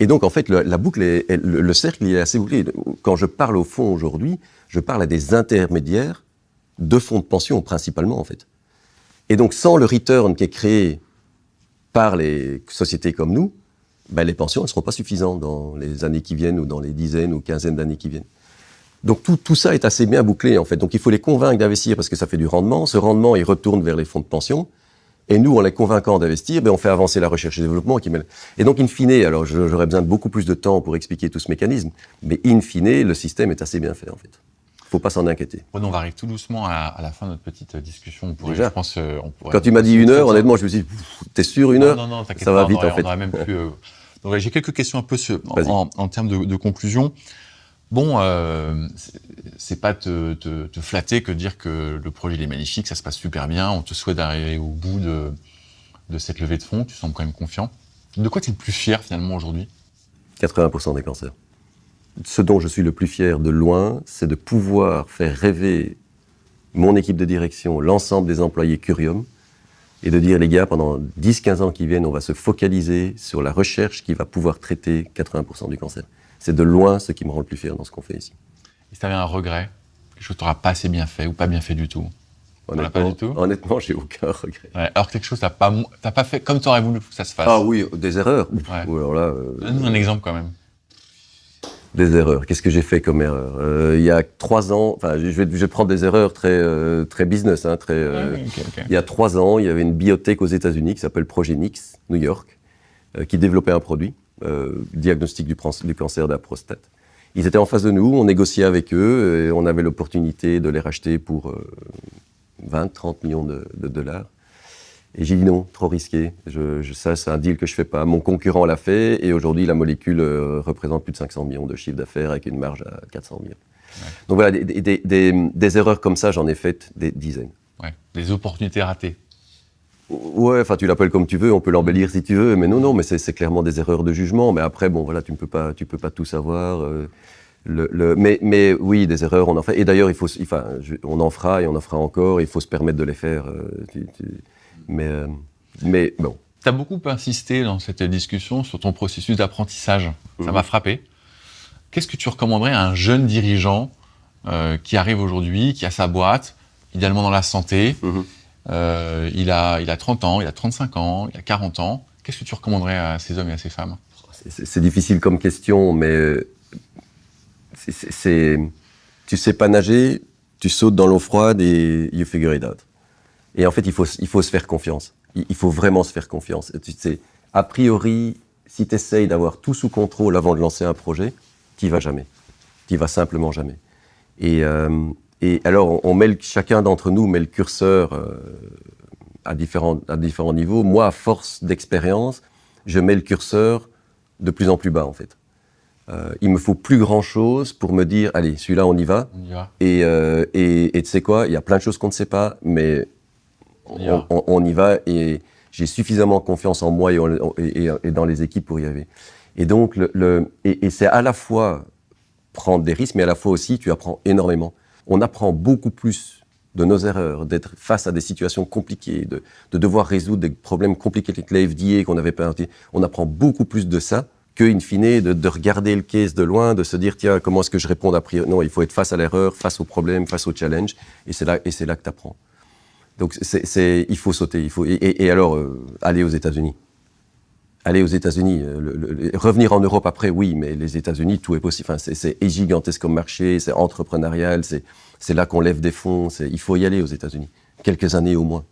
Et donc, en fait, la boucle, le cercle, il est assez bouclé. Quand je parle au fond aujourd'hui, je parle à des intermédiaires de fonds de pension, principalement, en fait. Et donc, sans le return qui est créé par les sociétés comme nous, ben, les pensions, elles ne seront pas suffisantes dans les années qui viennent ou dans les dizaines ou quinzaines d'années qui viennent. Donc, tout ça est assez bien bouclé, en fait. Donc, il faut les convaincre d'investir parce que ça fait du rendement. Ce rendement, il retourne vers les fonds de pension. Et nous, en les convainquant d'investir, ben, on fait avancer la recherche et le développement. Et donc, in fine, alors j'aurais besoin de beaucoup plus de temps pour expliquer tout ce mécanisme, mais in fine, le système est assez bien fait, en fait. Il ne faut pas s'en inquiéter. Bon, on arrive tout doucement à la fin de notre petite discussion. Déjà, je pense, quand tu m'as dit 1 heure, honnêtement, je me suis dit, t'es sûr 1 heure? Non, t'inquiète ça pas, va vite, en fait. On aurait même pu, Donc, j'ai quelques questions un peu en termes de conclusion. Bon, c'est pas te flatter que de dire que le projet il est magnifique, ça se passe super bien, on te souhaite d'arriver au bout de cette levée de fonds, tu sembles quand même confiant. De quoi tu es le plus fier finalement aujourd'hui? 80% des cancers. Ce dont je suis le plus fier de loin, c'est de pouvoir faire rêver mon équipe de direction, l'ensemble des employés Curium, et de dire, les gars, pendant 10-15 ans qui viennent, on va se focaliser sur la recherche qui va pouvoir traiter 80% du cancer. C'est de loin ce qui me rend le plus fier dans ce qu'on fait ici. Et si tu avais un regret, quelque chose que tu n'auras pas assez bien fait ou pas bien fait du tout? Honnêtement, j'ai aucun regret. Ouais, alors quelque chose que t'as pas fait comme tu aurais voulu que ça se fasse. Ah oui, des erreurs. Ouais. Alors là, donne-nous un exemple quand même. Des erreurs. Qu'est-ce que j'ai fait comme erreur? Il y a 3 ans, enfin, je vais prendre des erreurs très business, hein, okay. Il y a 3 ans, il y avait une biotech aux États-Unis qui s'appelle Progenix, New York, qui développait un produit, diagnostic du cancer de la prostate. Ils étaient en face de nous, on négociait avec eux, et on avait l'opportunité de les racheter pour 20-30 millions de dollars. Et j'ai dit non, trop risqué. Ça, c'est un deal que je fais pas. Mon concurrent l'a fait, et aujourd'hui, la molécule représente plus de 500 millions de chiffre d'affaires avec une marge à 400 millions. Ouais. Donc voilà, des erreurs comme ça, j'en ai faites des dizaines. Ouais, des opportunités ratées. Ouais, enfin, tu l'appelles comme tu veux, on peut l'embellir si tu veux, mais non, mais c'est clairement des erreurs de jugement. Mais après, bon, voilà, tu peux pas tout savoir. Mais oui, des erreurs, on en fait. Et d'ailleurs, on en fera et on en fera encore. Il faut se permettre de les faire. Mais bon. Tu as beaucoup insisté dans cette discussion sur ton processus d'apprentissage. Ça m'a frappé. Qu'est-ce que tu recommanderais à un jeune dirigeant qui arrive aujourd'hui, qui a sa boîte, idéalement dans la santé, il a 30 ans, il a 35 ans, il a 40 ans. Qu'est-ce que tu recommanderais à ces hommes et à ces femmes? C'est difficile comme question, mais tu sais pas nager, tu sautes dans l'eau froide et you figure it out. Et en fait, il faut se faire confiance. Il faut vraiment se faire confiance. Tu sais, a priori, si tu essayes d'avoir tout sous contrôle avant de lancer un projet, tu n'y vas jamais. Tu n'y vas simplement jamais. Et alors, chacun d'entre nous met le curseur à différents niveaux. Moi, à force d'expérience, je mets le curseur de plus en plus bas, en fait. Il me faut plus grand-chose pour me dire, allez, celui-là, on y va. Et tu sais quoi, il y a plein de choses qu'on ne sait pas, mais on y va. Et j'ai suffisamment confiance en moi et dans les équipes pour y arriver. Et donc, et c'est à la fois prendre des risques, mais à la fois aussi, tu apprends énormément. On apprend beaucoup plus de nos erreurs, d'être face à des situations compliquées, de devoir résoudre des problèmes compliqués avec la FDA qu'on n'avait pas inventé. On apprend beaucoup plus de ça que, in fine, de regarder le case de loin, de se dire, tiens, comment est-ce que je réponds a priori? Non, il faut être face à l'erreur, face au problème, face au challenge, et c'est là que tu apprends. Donc, il faut sauter, et alors, aller aux États-Unis. aller aux États-Unis. Revenir en Europe après, oui, mais les États-Unis, tout est possible. Enfin, c'est gigantesque comme marché, c'est entrepreneurial, c'est là qu'on lève des fonds. Il faut y aller aux États-Unis. Quelques années au moins.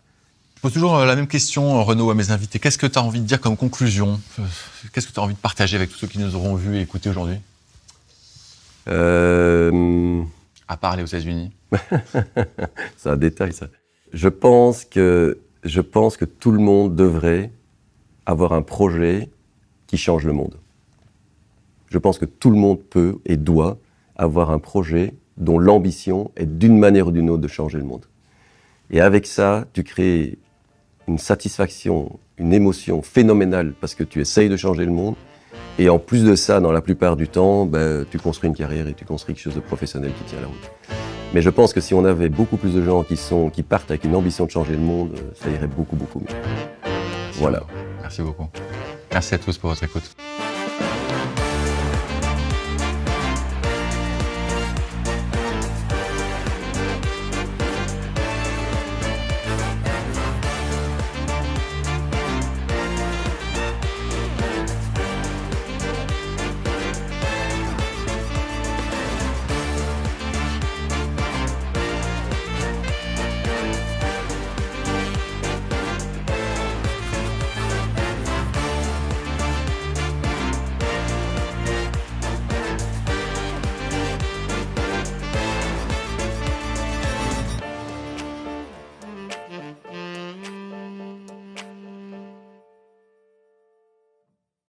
Je pose toujours la même question, Renaud, à mes invités. Qu'est-ce que tu as envie de dire comme conclusion? Qu'est-ce que tu as envie de partager avec tous ceux qui nous auront vus et écoutés aujourd'hui? À part aller aux États-Unis. C'est un détail, ça. Je pense que tout le monde devrait avoir un projet qui change le monde. Je pense que tout le monde peut et doit avoir un projet dont l'ambition est d'une manière ou d'une autre de changer le monde. Et avec ça, tu crées une satisfaction, une émotion phénoménale parce que tu essayes de changer le monde. Et en plus de ça, dans la plupart du temps, tu construis une carrière et tu construis quelque chose de professionnel qui tient la route. Mais je pense que si on avait beaucoup plus de gens qui partent avec une ambition de changer le monde, ça irait beaucoup, beaucoup mieux. Voilà. Merci beaucoup. Merci à tous pour votre écoute.